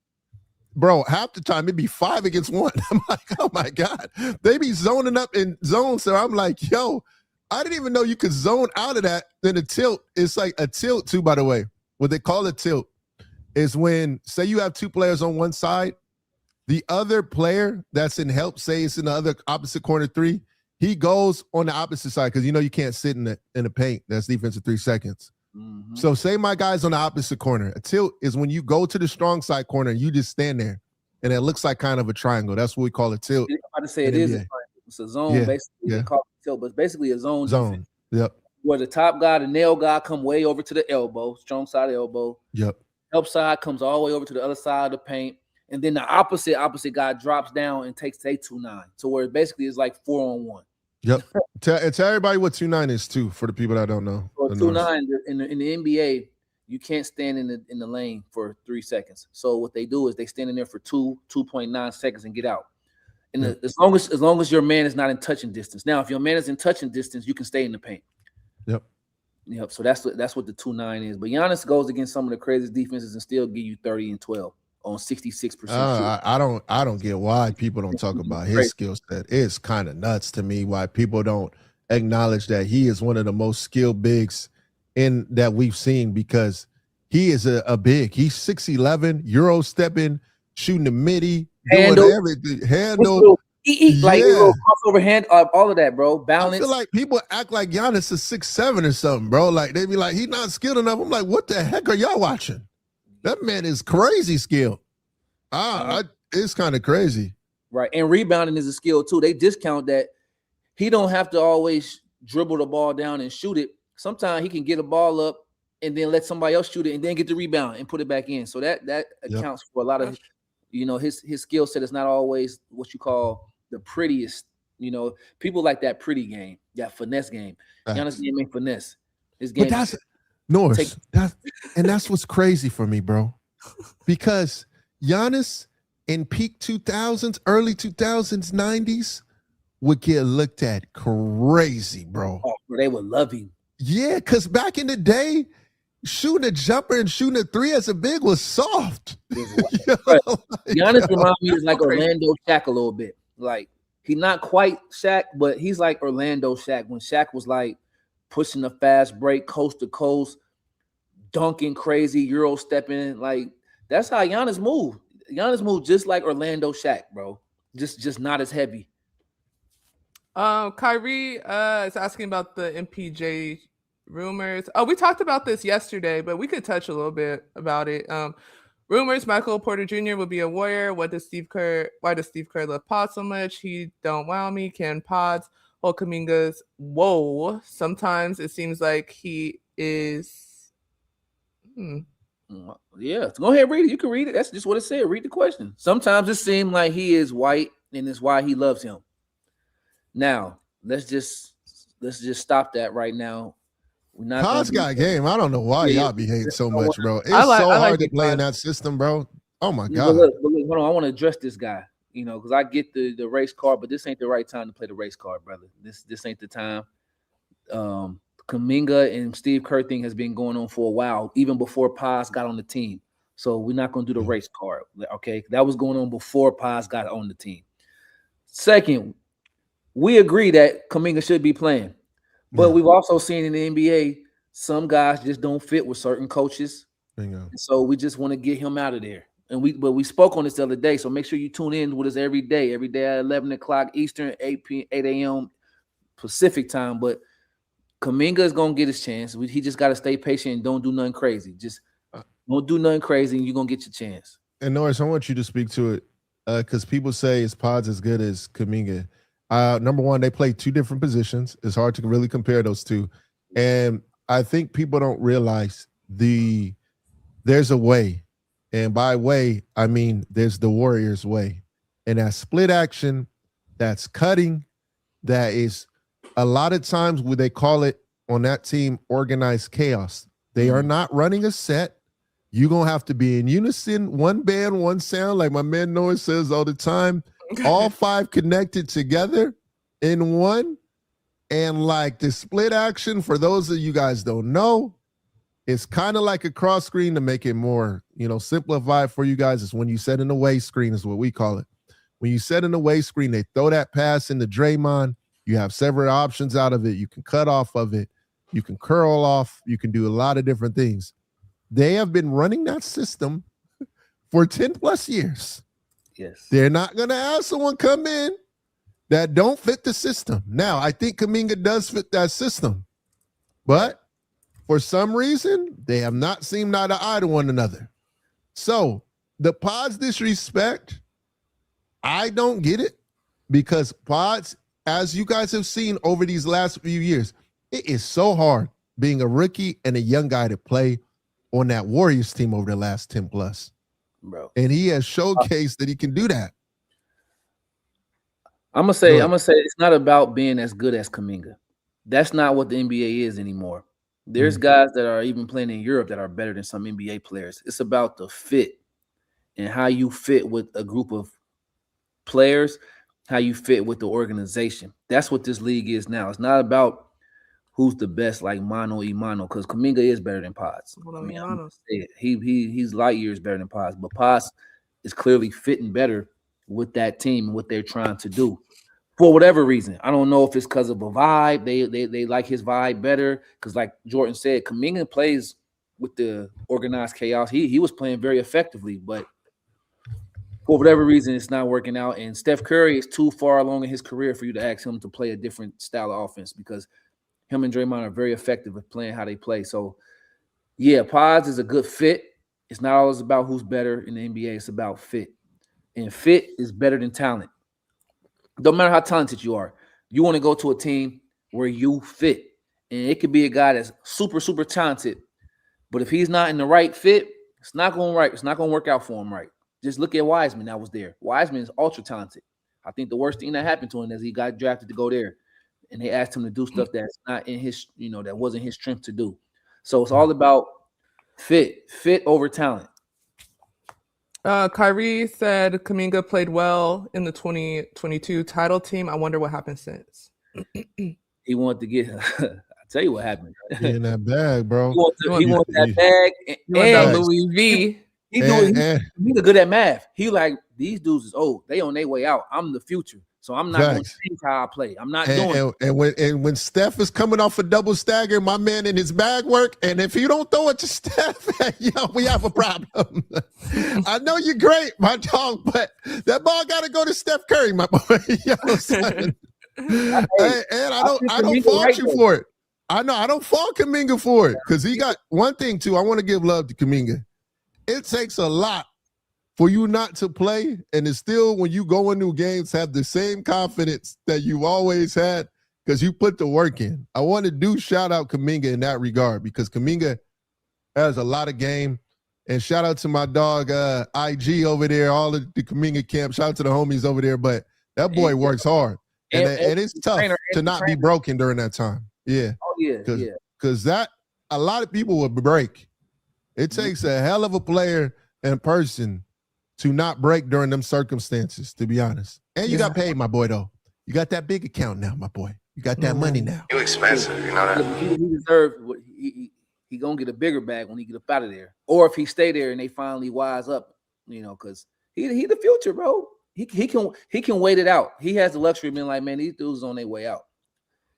Bro, half the time it'd be 5 against 1. I'm like, oh my God. They be zoning up in zones. So I'm like, yo, I didn't even know you could zone out of that. Then a tilt, it's like a tilt too, by the way. What they call a tilt is when, say you have 2 players on one side, the other player that's in help, say it's in the other opposite corner 3, he goes on the opposite side because you know you can't sit in the paint. That's defensive 3 seconds. Mm-hmm. So say my guy's on the opposite corner. A tilt is when you go to the strong side corner and you just stand there and it looks like kind of a triangle. That's what we call a tilt. I'm about to say it is a triangle. It's a zone, basically. They call it a tilt, but it's basically a zone. Zone. Yep. Where the top guy, the nail guy, come way over to the elbow, strong side elbow. Yep. Help side comes all the way over to the other side of the paint. And then the opposite guy drops down and takes a 2-9. So where it basically is like 4-on-1. Yep. Tell everybody what 2-9 is too, for the people that don't know. So 2-9 in the NBA, you can't stand in the lane for 3 seconds. So what they do is they stand in there for 2.9 seconds and get out. And as long as your man is not in touching distance. Now, if your man is in touching distance, you can stay in the paint. Yep. So that's what the 2-9 is. But Giannis goes against some of the craziest defenses and still give you 30 and 12 on 66%. I don't get why people don't talk about his skill set. It's kind of nuts to me why people don't acknowledge that he is one of the most skilled bigs in that we've seen, because he is a big. He's 6'11", Euro stepping, shooting the midi, doing everything, handle. Like crossover hand, all of that, bro. Balance. I feel like people act like Giannis is 6'7" or something, bro. Like they be like, he's not skilled enough. I'm like, what the heck are y'all watching? That man is crazy skilled. It's kind of crazy. Right. And rebounding is a skill too. They discount that. He don't have to always dribble the ball down and shoot it. Sometimes he can get a ball up and then let somebody else shoot it and then get the rebound and put it back in. So that accounts for a lot of, his skill set is not always what you call the prettiest. People like that pretty game, that finesse game. Giannis game ain't finesse. His game. But that's Norris. That's what's crazy for me, bro. Because Giannis in peak 2000s, early 2000s, 90s would get looked at crazy, bro. Oh, they would love him. Yeah, because back in the day, shooting a jumper and shooting a 3 as a big was soft. Giannis reminds me is like Orlando Shaq a little bit. Like, he's not quite Shaq, but he's like Orlando Shaq. When Shaq was like pushing the fast break, coast to coast, dunking crazy, Euro stepping. Like, that's how Giannis moved. Giannis moved just like Orlando Shaq, bro. Just not as heavy. Kyrie is asking about the MPJ rumors. Oh, we talked about this yesterday, but we could touch a little bit about it. Rumors: Michael Porter Jr. will be a Warrior. Why does Steve Kerr love Pods so much? He don't wow me. Can Pods hold Kuminga's? Whoa. Sometimes it seems like he is. Yeah, go ahead, read it. You can read it. That's just what it said. Read the question. Sometimes it seems like he is white, and it's why he loves him. Now, let's just stop that right now. We're not. Pod's got a game. I don't know why y'all be hating so much, bro. It's so hard to play in that system, bro. Oh my God. Look, hold on. I want to address this guy, because I get the race card, but this ain't the right time to play the race card, brother. This ain't the time. Kuminga and Steve Kerr thing has been going on for a while, even before Paz got on the team. So we're not going to do the race card, okay? That was going on before Paz got on the team. Second, we agree that Kuminga should be playing, but we've also seen in the NBA some guys just don't fit with certain coaches. So we just want to get him out of there. And we spoke on this the other day, so make sure you tune in with us every day at 11 o'clock Eastern, 8 a.m. Pacific time. But Kuminga is going to get his chance. He just got to stay patient and don't do nothing crazy. Just don't do nothing crazy and you're going to get your chance. And Norris, I want you to speak to it because people say is Pods as good as Kuminga. Number one, they play 2 different positions. It's hard to really compare those two. And I think people don't realize there's a way. And by way, I mean there's the Warriors way. And that split action, that's cutting, that is a lot of times where they call it on that team organized chaos. They are not running a set. You're going to have to be in unison, one band, one sound, like my man Noah says all the time. All 5 connected together in one. And like the split action, for those of you guys don't know, it's kind of like a cross screen to make it more, simplified for you guys. Is when you set an away screen is what we call it. When you set an away screen, they throw that pass into Tre Mann. You have several options out of it. You can cut off of it. You can curl off. You can do a lot of different things. They have been running that system for 10 plus years. Yes. They're not going to have someone come in that don't fit the system. Now, I think Kuminga does fit that system, but for some reason, they have not seemed eye to eye to one another. So the Pods disrespect, I don't get it, because Pods, as you guys have seen over these last few years, it is so hard being a rookie and a young guy to play on that Warriors team over the last 10 plus. Bro. And he has showcased that he can do that. I'm gonna say it's not about being as good as Kuminga. That's not what the NBA is anymore. There's guys that are even playing in Europe that are better than some NBA players. It's about the fit and how you fit with a group of players, how you fit with the organization. That's what this league is now. It's not about who's the best, like mano y mano, because Kuminga is better than Pods. He's light years better than Pods, but Pods is clearly fitting better with that team and what they're trying to do. For whatever reason, I don't know if it's because of a vibe. They like his vibe better, because like Jordan said, Kuminga plays with the organized chaos. He was playing very effectively, but for whatever reason, it's not working out. And Steph Curry is too far along in his career for you to ask him to play a different style of offense, because him and Draymond are very effective at playing how they play. So, yeah, Pods is a good fit. It's not always about who's better in the NBA. It's about fit. And fit is better than talent. Don't matter how talented you are. You want to go to a team where you fit. And it could be a guy that's super, super talented. But if he's not in the right fit, it's not going right. It's not going to work out for him right. Just look at Wiseman that was there. Wiseman is ultra talented. I think the worst thing that happened to him is he got drafted to go there. And they asked him to do stuff that's not in his, that wasn't his strength to do. So it's all about fit over talent. Kyrie said Kuminga played well in the 2022 title team. I wonder what happened since. He wanted to get I'll tell you what happened. In that bag, bro. He wanted that bag. And Louis V. He's good at math. He like, these dudes is old. They on their way out. I'm the future. So I'm not going to change how I play. I'm not doing it. And when Steph is coming off a double stagger, my man in his bag work, and if you don't throw it to Steph, we have a problem. I know you're great, my dog, but that ball got to go to Steph Curry, my boy. And I don't fault you for it. I know I don't fault Kuminga for it, because he got one thing too. I want to give love to Kuminga. It takes a lot for you not to play, and it's still, when you go into games, have the same confidence that you've always had, because you put the work in. I want to do shout out Kuminga in that regard, because Kuminga has a lot of game. And shout out to my dog IG over there, all of the Kuminga camp. Shout out to the homies over there, but that boy works hard. And it's tough to not be broken during that time. Yeah. Oh, yeah. Because that, a lot of people will break. It takes a hell of a player and person to not break during them circumstances, to be honest. And you got paid, my boy, though. You got that big account now, my boy. You got that money now. You expensive, you know that? He deserves what he gonna get a bigger bag when he get up out of there. Or if he stay there and they finally wise up, because he the future, bro. He can wait it out. He has the luxury of being like, man, these dudes on their way out.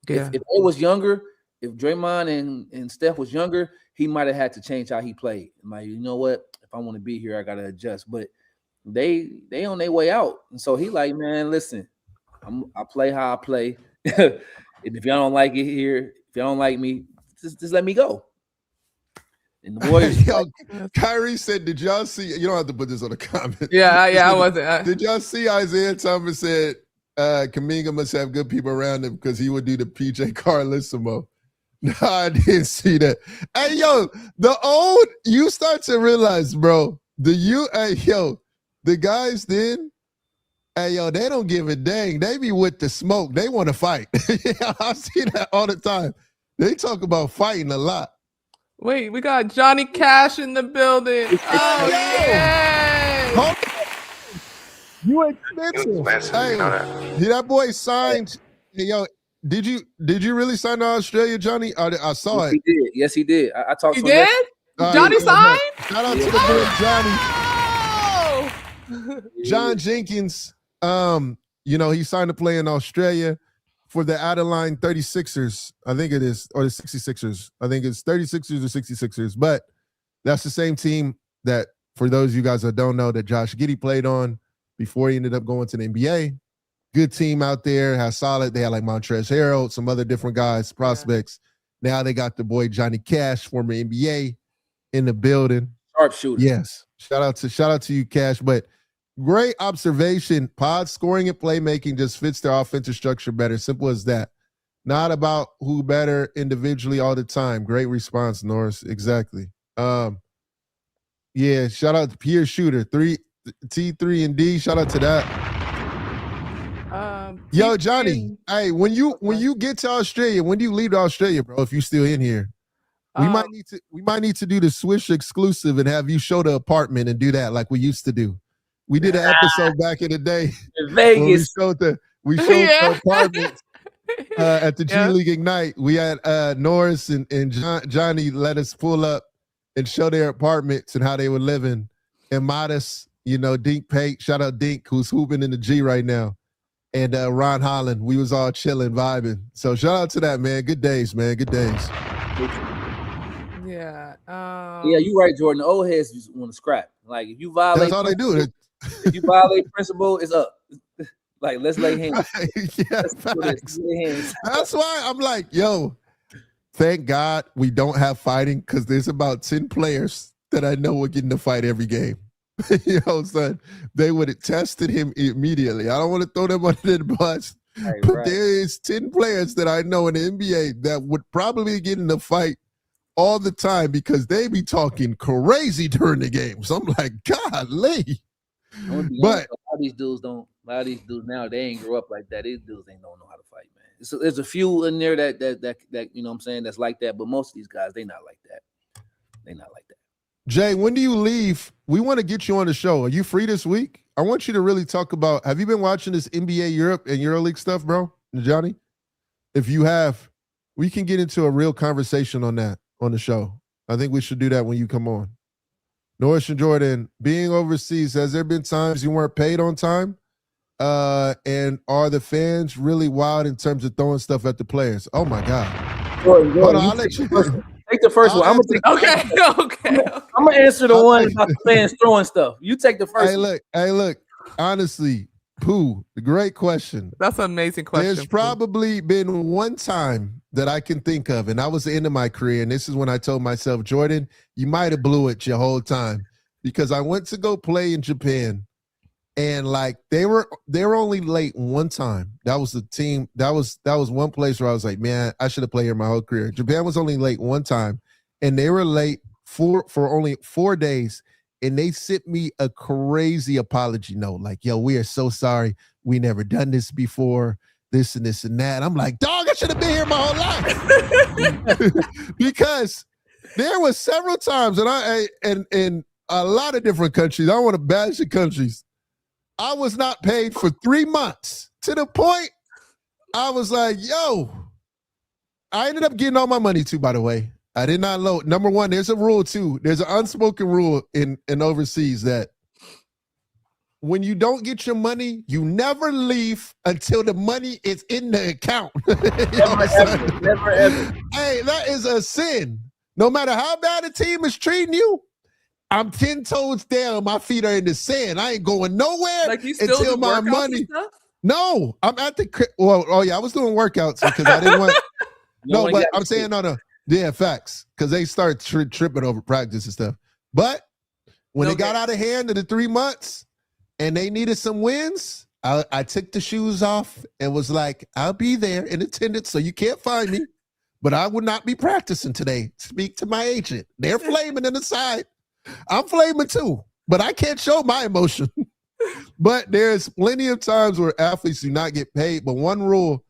Yeah. If they was younger, if Draymond and Steph was younger, he might have had to change how he played. Like, you know what? If I want to be here, I gotta adjust. But they on their way out, and so he like, man, listen, I play how I play. And if y'all don't like it here, if y'all don't like me, just let me go. And the Warriors, Kyrie said, "Did y'all see?" You don't have to put this on the comment. Yeah, I wasn't. Did y'all see Isaiah Thomas said Kuminga must have good people around him because he would do the PJ Carlissimo? No, I didn't see that. Hey, yo, you start to realize, bro, the guys then, Hey, yo, they don't give a dang. They be with the smoke. They want to fight. Yeah, I see that all the time. They talk about fighting a lot. Wait, we got Johnny Cash in the building. Oh, yay! Hold on. You expensive. Hey, that boy signed. Hey, yo, did you really sign to Australia, Johnny? I saw Yes, it. he did. Yes, he did. I talked He to him. did? Johnny signed? Shout out to the boy Johnny. Oh! John Jenkins. He signed to play in Australia for the Adeline 36ers. I think it is, or the 66ers. I think it's 36ers or 66ers. But that's the same team that, for those of you guys that don't know, that Josh Giddey played on before he ended up going to the NBA. Good team out there, has solid. They had like Montrezl Harrell, some other different guys, prospects. Yeah. Now they got the boy Johnny Cash, former NBA, in the building. Sharpshooter. Yes. Shout out to you, Cash. But great observation. Pod scoring and playmaking just fits their offensive structure better. Simple as that. Not about who better individually all the time. Great response, Norris. Exactly. Yeah, shout out to Pierre Shooter. T3 and D. Shout out to that. Yo, Johnny. Hey, when you get to Australia, when do you leave to Australia, bro? If you still in here, we might need to do the Swish exclusive and have you show the apartment and do that like we used to do. We did an episode back in the day in Vegas. We showed the apartment at the G League Ignite. We had Norris and Johnny let us pull up and show their apartments and how they were living. And Modest, Dink Pate, shout out Dink, who's hooping in the G right now. And Ron Holland, we was all chilling, vibing. So shout out to that, man. Good days, man. Good days. Yeah. Yeah, you're right, Jordan. The old heads just want to scrap. Like, if you violate, that's all they do. If you violate principle, it's up. Like, let's lay hands. Yeah, let's lay hands. That's why I'm like, yo, thank God we don't have fighting, because there's about 10 players that I know will get in the fight every game. Son, they would have tested him immediately. I don't want to throw them under the bus, but there is 10 players that I know in the NBA that would probably get in the fight all the time because they be talking crazy during the game. So I'm like, golly. But a lot of these dudes now, they ain't grow up like that. These dudes ain't don't know how to fight, man. So there's a few in there that you know what I'm saying, that's like that, but most of these guys, they not like that. They not like that. Jay, when do you leave? We want to get you on the show. Are you free this week? I want you to really talk about, have you been watching this NBA Europe and EuroLeague stuff, bro? Johnny? If you have, we can get into a real conversation on that on the show. I think we should do that when you come on. Norris and Jordan, being overseas, has there been times you weren't paid on time? And are the fans really wild in terms of throwing stuff at the players? Oh, my God. Jordan, hold on, I'll let you. Take the first one. Okay. I'm gonna answer the one about the fans throwing stuff. You take the first. Hey, look. Honestly, Pooh, great question. That's an amazing question. There's probably been one time that I can think of, and that was the end of my career. And this is when I told myself, Jordan, you might have blew it your whole time, because I went to go play in Japan, and like they were only late one time. That was the team. That was one place where I was like, man, I should have played here my whole career. Japan was only late one time, and they were late for only 4 days. And they sent me a crazy apology note, like, yo, we are so sorry. We never done this before, this and this and that. I'm like, dog, I should have been here my whole life. Because there was several times, and in a lot of different countries, I don't want to bash the countries, I was not paid for 3 months, to the point I was like, yo, I ended up getting all my money too, by the way. I did not load. Number one, there's a rule too. There's an unspoken rule in overseas that when you don't get your money, you never leave until the money is in the account. Never ever. Hey, that is a sin. No matter how bad a team is treating you, I'm 10 toes down. My feet are in the sand. I ain't going nowhere like you still until do my money. No, I'm at the. Well, oh yeah, I was doing workouts because I didn't want. No, but I'm saying no. Yeah, facts. Because they start tripping over practice and stuff. But when it got out of hand in the 3 months and they needed some wins, I took the shoes off and was like, I'll be there in attendance, so you can't find me. But I would not be practicing today. Speak to my agent. They're flaming in the side. I'm flaming too. But I can't show my emotion. But there's plenty of times where athletes do not get paid. But one rule,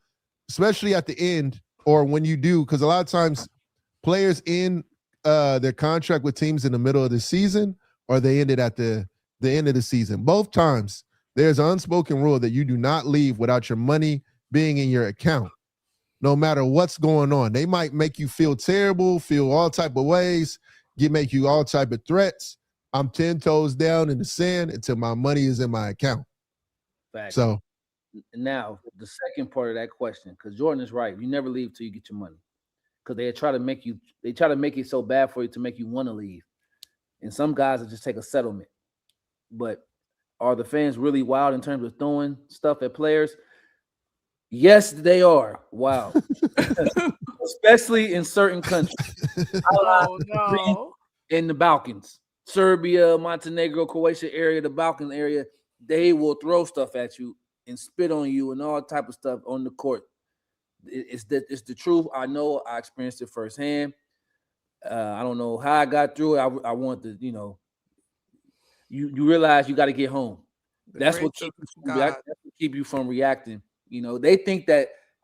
especially at the end or when you do, because a lot of times players end their contract with teams in the middle of the season, or they ended at the end of the season. Both times, there's an unspoken rule that you do not leave without your money being in your account, no matter what's going on. They might make you feel terrible, feel all type of ways, make you all type of threats. I'm 10 toes down in the sand until my money is in my account. Fact. So now the second part of that question, because Jordan is right. You never leave till you get your money. Because they try to make it so bad for you to make you want to leave. And some guys will just take a settlement. But are the fans really wild in terms of throwing stuff at players? Yes, they are. Wow. Especially in certain countries. Oh, no. In the Balkans. Serbia, Montenegro, Croatia area, the Balkan area, they will throw stuff at you and spit on you and all type of stuff on the court. It's the truth. I know. I experienced it firsthand. I don't know how I got through it. I want to, you realize you got to get home. That's what keep you from reacting. They think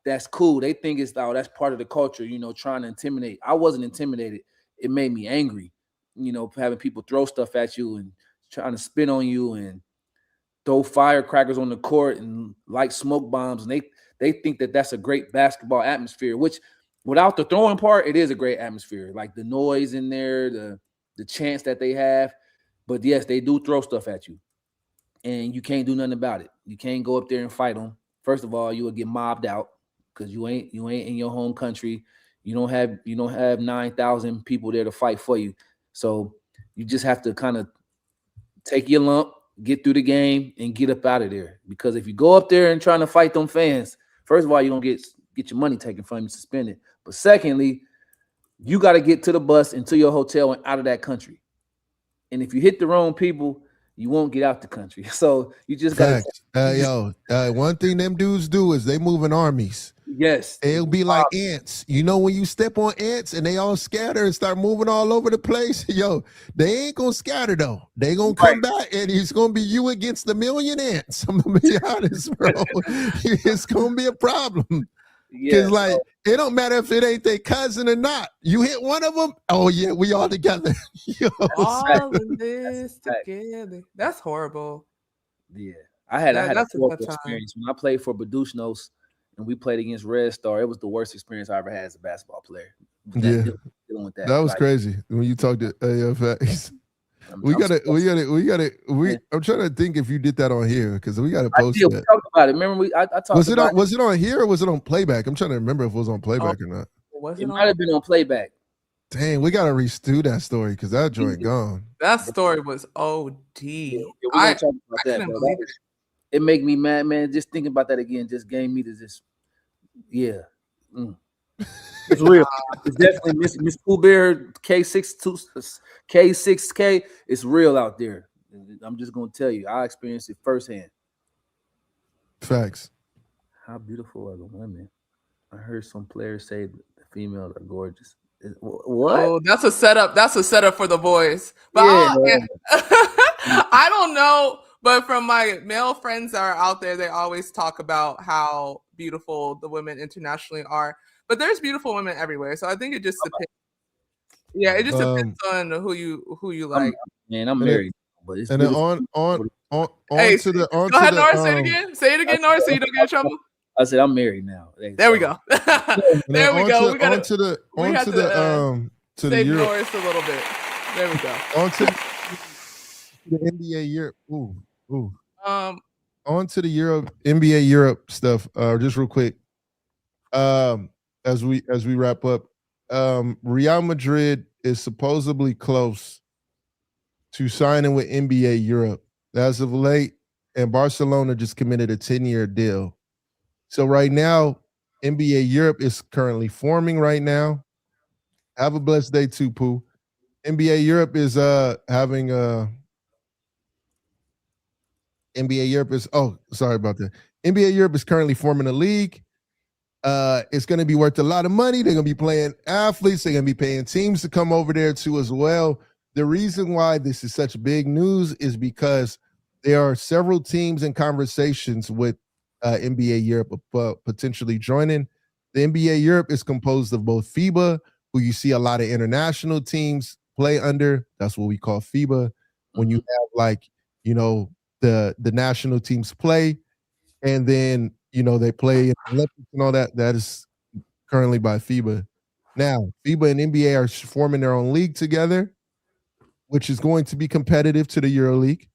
that's cool. They think that's part of the culture, trying to intimidate. I wasn't intimidated. It made me angry, having people throw stuff at you and trying to spit on you and throw firecrackers on the court and light smoke bombs. And they think that's a great basketball atmosphere, which without the throwing part, it is a great atmosphere. Like the noise in there, the chants that they have. But yes, they do throw stuff at you. And you can't do nothing about it. You can't go up there and fight them. First of all, you will get mobbed out because you ain't in your home country. You don't have 9,000 people there to fight for you. So you just have to kind of take your lump, get through the game, and get up out of there. Because if you go up there and trying to fight them fans, first of all, you're gonna get your money taken from you, suspended. But secondly, you got to get to the bus and to your hotel and out of that country. And if you hit the wrong people, you won't get out the country. So you just got one thing them dudes do is they move in armies. Yes. They'll be like ants. When you step on ants and they all scatter and start moving all over the place, they ain't gonna scatter though. They gonna come back and it's gonna be you against the million ants. I'm gonna be honest, bro. It's gonna be a problem. Because it don't matter if it ain't their cousin or not. You hit one of them, oh yeah, we all together. All of this together. That's horrible. Yeah. I had a horrible experience when I played for Badusnos and we played against Red Star. It was the worst experience I ever had as a basketball player. Dealing with that. That was crazy. When you talked to AFX. I'm trying to think if you did that on here because we got to post that. We talked about it. Remember, I talked about it. Was it on here or was it on playback? I'm trying to remember if it was on playback or not. It might have been on playback. Dang, we got to redo that story because that joint gone. That story was OD. I talk about that, bro. It make me mad, man. Just thinking about that again just gave me It's real. It's definitely Miss Pooh Bear K6K. It's real out there. I'm just gonna tell you, I experienced it firsthand. Facts. How beautiful are the women? I heard some players say the females are gorgeous. What? Oh, that's a setup. That's a setup for the boys. But I don't know. But from my male friends that are out there, they always talk about how beautiful the women internationally are. But there's beautiful women everywhere, so I think it just depends. Yeah, it just depends on who you like. I'm married, but it's and then on go ahead, Norris. Say it again. Say it again, Norris, so you don't get in trouble. I said I'm married now. There we go. There we go. We got to the Norris a little bit. There we go. On to the NBA Europe. On to the NBA Europe stuff. Just real quick. As we wrap up, Real Madrid is supposedly close to signing with NBA Europe as of late, and Barcelona just committed a 10-year deal. So right now, NBA Europe is currently forming right now. Have a blessed day too, Pooh. NBA Europe is having NBA Europe is sorry about that. NBA Europe is currently forming a league. It's going to be worth a lot of money. They're going to be playing athletes. They're going to be paying teams to come over there too as well. The reason why this is such big news is because there are several teams in conversations with NBA Europe potentially joining. The NBA Europe is composed of both FIBA, who you see a lot of international teams play under. That's what we call FIBA. When you have like, the national teams play, and then, they play in the Olympics and all that. That is currently by FIBA. Now, FIBA and NBA are forming their own league together, which is going to be competitive to the EuroLeague.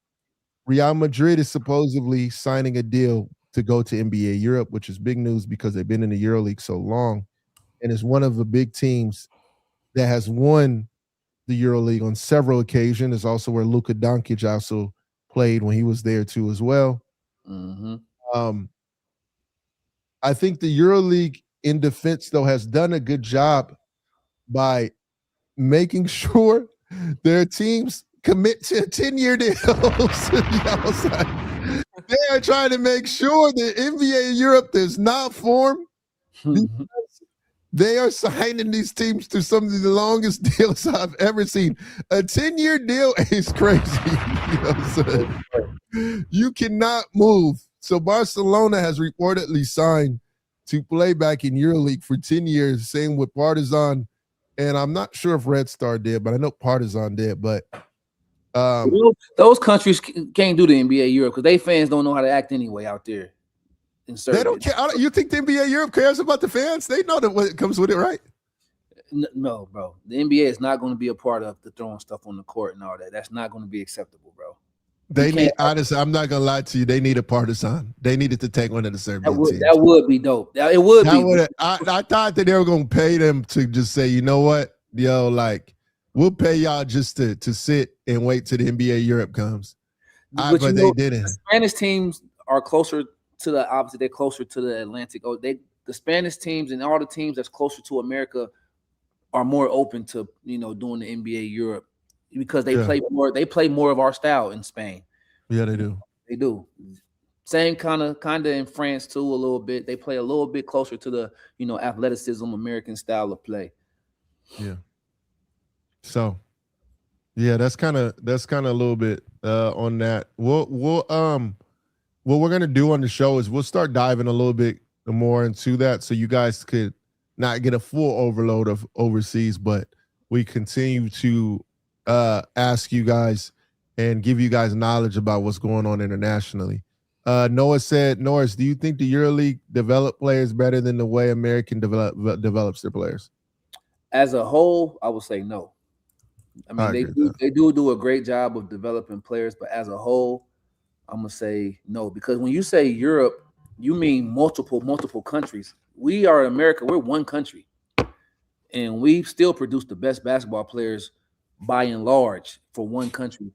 Real Madrid is supposedly signing a deal to go to NBA Europe, which is big news because they've been in the EuroLeague so long, and is one of the big teams that has won the EuroLeague on several occasions. It's also where Luka Doncic also played when he was there too as well. I think the EuroLeague in defense, though, has done a good job by making sure their teams commit to 10-year deals. They are trying to make sure that NBA Europe does not form. They are signing these teams to some of the longest deals I've ever seen. A 10-year deal is crazy. You cannot move. So Barcelona has reportedly signed to play back in EuroLeague for 10 years, same with Partizan. And I'm not sure if Red Star did, but I know Partizan did. But those countries can't do the NBA Europe because they fans don't know how to act anyway out there. They don't care. You think the NBA Europe cares about the fans? They know that what comes with it, right? No, bro. The NBA is not going to be a part of the throwing stuff on the court and all that. That's not going to be acceptable, bro. They need, honestly, I'm not gonna lie to you. They need a partisan. They needed to take one of the Serbian teams. That would be dope. It would be. I thought that they were gonna pay them to just say, you know what, like we'll pay y'all just to sit and wait till the NBA Europe comes. But they didn't. The Spanish teams are closer to the opposite. They're closer to the Atlantic. The Spanish teams and all the teams that's closer to America are more open to doing the NBA Europe. Because they play more, of our style in Spain. Yeah, they do. They do. Same kind of in France too, a little bit. They play a little bit closer to the athleticism, American style of play. Yeah. So, yeah, that's kind of a little bit on that. What we're gonna do on the show is we'll start diving a little bit more into that, so you guys could not get a full overload of overseas, but we continue to ask you guys and give you guys knowledge about what's going on internationally. Noah said, Norris, do you think the EuroLeague develop players better than the way American develops their players? As a whole, I would say no. I mean, they do a great job of developing players, but as a whole, I'm gonna say no, because when you say Europe, you mean multiple countries. We are America. We're one country, and we still produce the best basketball players by and large for one country.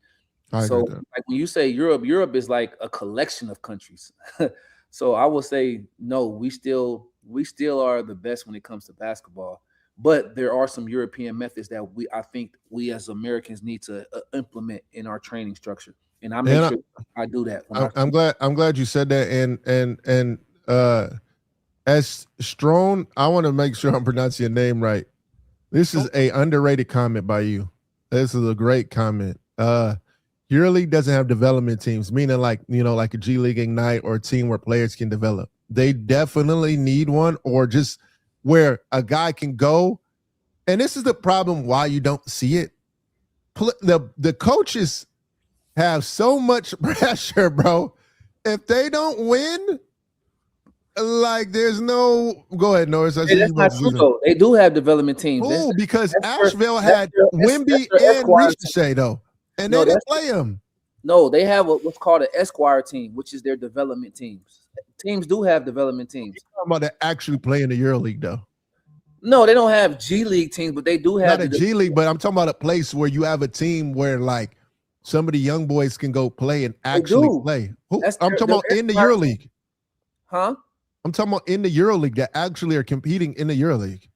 So like when you say Europe is like a collection of countries. So I will say no, we still are the best when it comes to basketball. But there are some European methods that I think we as Americans need to implement in our training structure. And I make sure I do that. I'm glad you said that. And as Strone, I want to make sure I'm pronouncing your name right. This is a underrated comment by you. This is a great comment. EuroLeague doesn't have development teams, meaning like a G League Ignite or a team where players can develop. They definitely need one, or just where a guy can go. And this is the problem why you don't see it. The coaches have so much pressure, bro. If they don't win, like there's no. Go ahead, Norris. That's not true, though. They do have development teams. Oh, because Asheville had Wemby and Ricochet, though. And they didn't play them. No, they have what's called an Esquire team, which is their development teams. Teams do have development teams. You're talking about they actually play in the EuroLeague, though. No, they don't have G League teams, but they do have not a G League. But I'm talking about a place where you have a team where like some of the young boys can go play and actually play. I'm talking about in the EuroLeague. Huh? I'm talking about in the EuroLeague that actually are competing in the EuroLeague.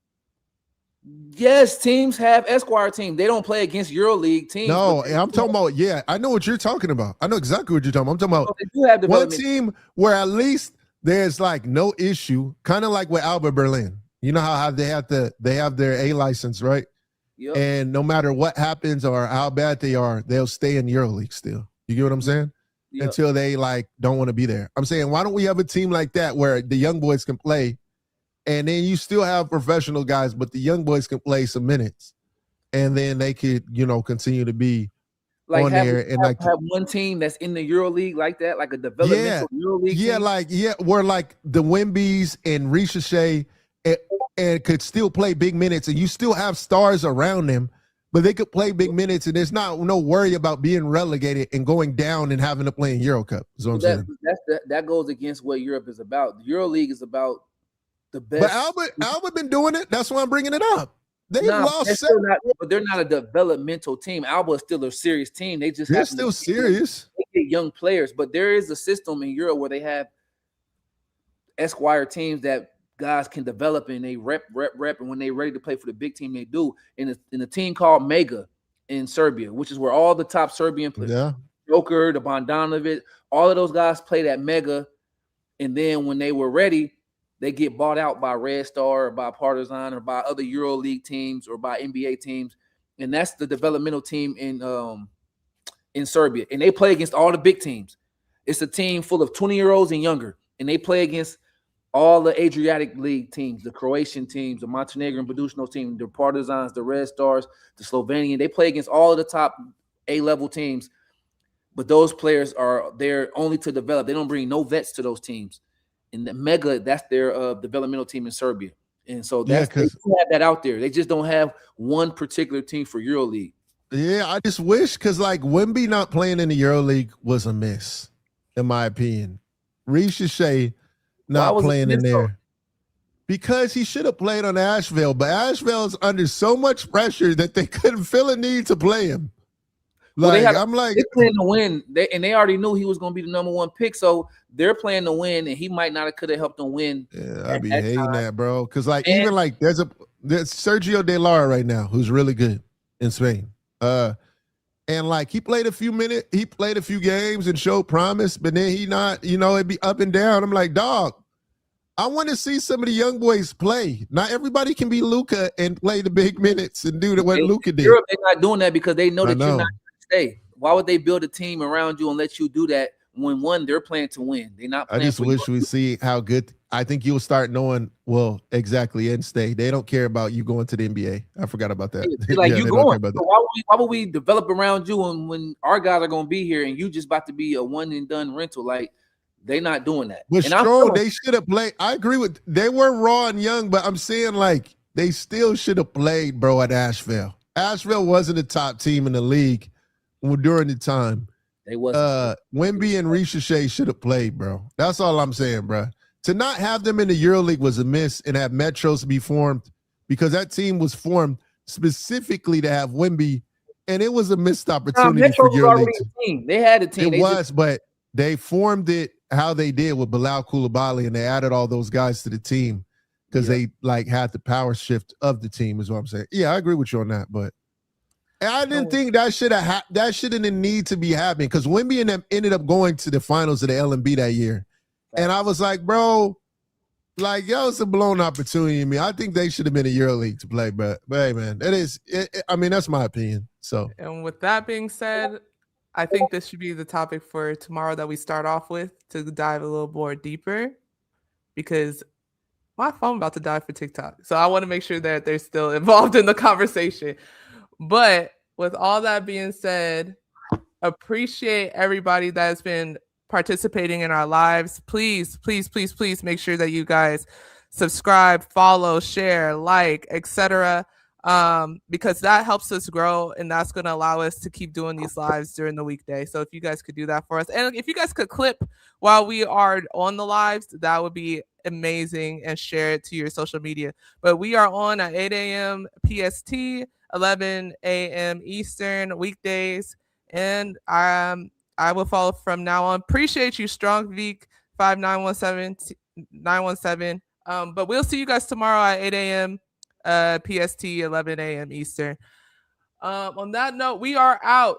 Yes, teams have Esquire teams. They don't play against EuroLeague teams. No, I'm talking about, I know what you're talking about. I know exactly what you're talking about. I'm talking about they do have one team where at least there's like no issue, kind of like with Alba Berlin. You know how they have their A license, right? Yep. And no matter what happens or how bad they are, they'll stay in EuroLeague still. You get what I'm saying? until they like don't want to be there. I'm saying, why don't we have a team like that where the young boys can play, and then you still have professional guys, but the young boys can play some minutes, and then they could, continue to be on there and have one team that's in the EuroLeague like that, like a developmental EuroLeague team. Where like the Wembys and Ricochet and could still play big minutes, and you still have stars around them, but they could play big minutes, and there's no worry about being relegated and going down and having to play in Euro Cup. Is what I'm saying. That goes against what Europe is about. The EuroLeague is about the best. But Albert been doing it. That's why I'm bringing it up. They've lost, but they're not a developmental team. Alba is still a serious team. They're still serious. They get young players, but there is a system in Europe where they have Esquire teams that guys can develop and they rep, and when they're ready to play for the big team, they do. In a team called Mega in Serbia, which is where all the top Serbian players, Joker, the Bondanovic, all of those guys played at Mega, and then when they were ready, they get bought out by Red Star or by Partizan or by other EuroLeague teams or by NBA teams, and that's the developmental team in Serbia. And they play against all the big teams. It's a team full of 20-year-olds and younger, and they play against all the Adriatic League teams, the Croatian teams, the Montenegrin Budućnost team, the Partizans, the Red Stars, the Slovenian. They play against all of the top A-level teams, but those players are there only to develop. They don't bring no vets to those teams. And the Mega, that's their developmental team in Serbia. And so they have that out there. They just don't have one particular team for EuroLeague. Yeah, I just wish, because like Wemby not playing in the EuroLeague was a miss, in my opinion. Ricochet not playing in there. Because he should have played on Asheville, but Asheville is under so much pressure that they couldn't feel a need to play him. Like, they're playing to win. They already knew he was going to be the number one pick, so they're playing to win, and he might not have could have helped them win. Yeah, I'd be hating that, bro. Because even there's Sergio De Lara right now who's really good in Spain. And like he played a few minutes, he played a few games and showed promise, but then he not, it'd be up and down. I'm like, dog, I want to see some of the young boys play. Not everybody can be Luka and play the big minutes and do what Luka did. Europe, they're not doing that because they know that you're not going to stay. Why would they build a team around you and let you do that when they're playing to win? They're not playing. I just wish we see how good. I think you'll start knowing, exactly, and stay. They don't care about you going to the NBA. I forgot about that. Like you going. So why would we develop around you when our guys are going to be here and you just about to be a one and done rental? Like they're not doing that. But Strong, they should have played. I agree with. They were raw and young, but I'm saying like they still should have played, bro, at Asheville. Asheville wasn't a top team in the league during the time. They wasn't. Wemby and Ricochet should have played, bro. That's all I'm saying, bro. To not have them in the EuroLeague was a miss, and have Metros be formed because that team was formed specifically to have Wemby, and it was a missed opportunity for EuroLeague. They had a team. But they formed it how they did with Bilal Koulibaly, and they added all those guys to the team because they had the power shift of the team. Is what I'm saying. Yeah, I agree with you on that, but. And I didn't think that shouldn't need to be happening because Wemby and them ended up going to the finals of the LMB that year. And I was like, bro, like, it's a blown opportunity to me. I think they should have been in EuroLeague to play, but hey, man, that's my opinion. So, and with that being said, I think this should be the topic for tomorrow that we start off with to dive a little more deeper because my phone about to die for TikTok. So I want to make sure that they're still involved in the conversation. But with all that being said, appreciate everybody that has been participating in our lives. Please make sure that you guys subscribe, follow, share, like, etc. Because that helps us grow and that's going to allow us to keep doing these lives during the weekday. So if you guys could do that for us, and if you guys could clip while we are on the lives, that would be amazing, and share it to your social media. But we are on at 8 a.m. PST, 11 a.m. Eastern weekdays, and I will follow from now on. Appreciate you, Strong Veek 5917. But we'll see you guys tomorrow at 8 a.m. PST, 11 a.m. Eastern. On that note, we are out.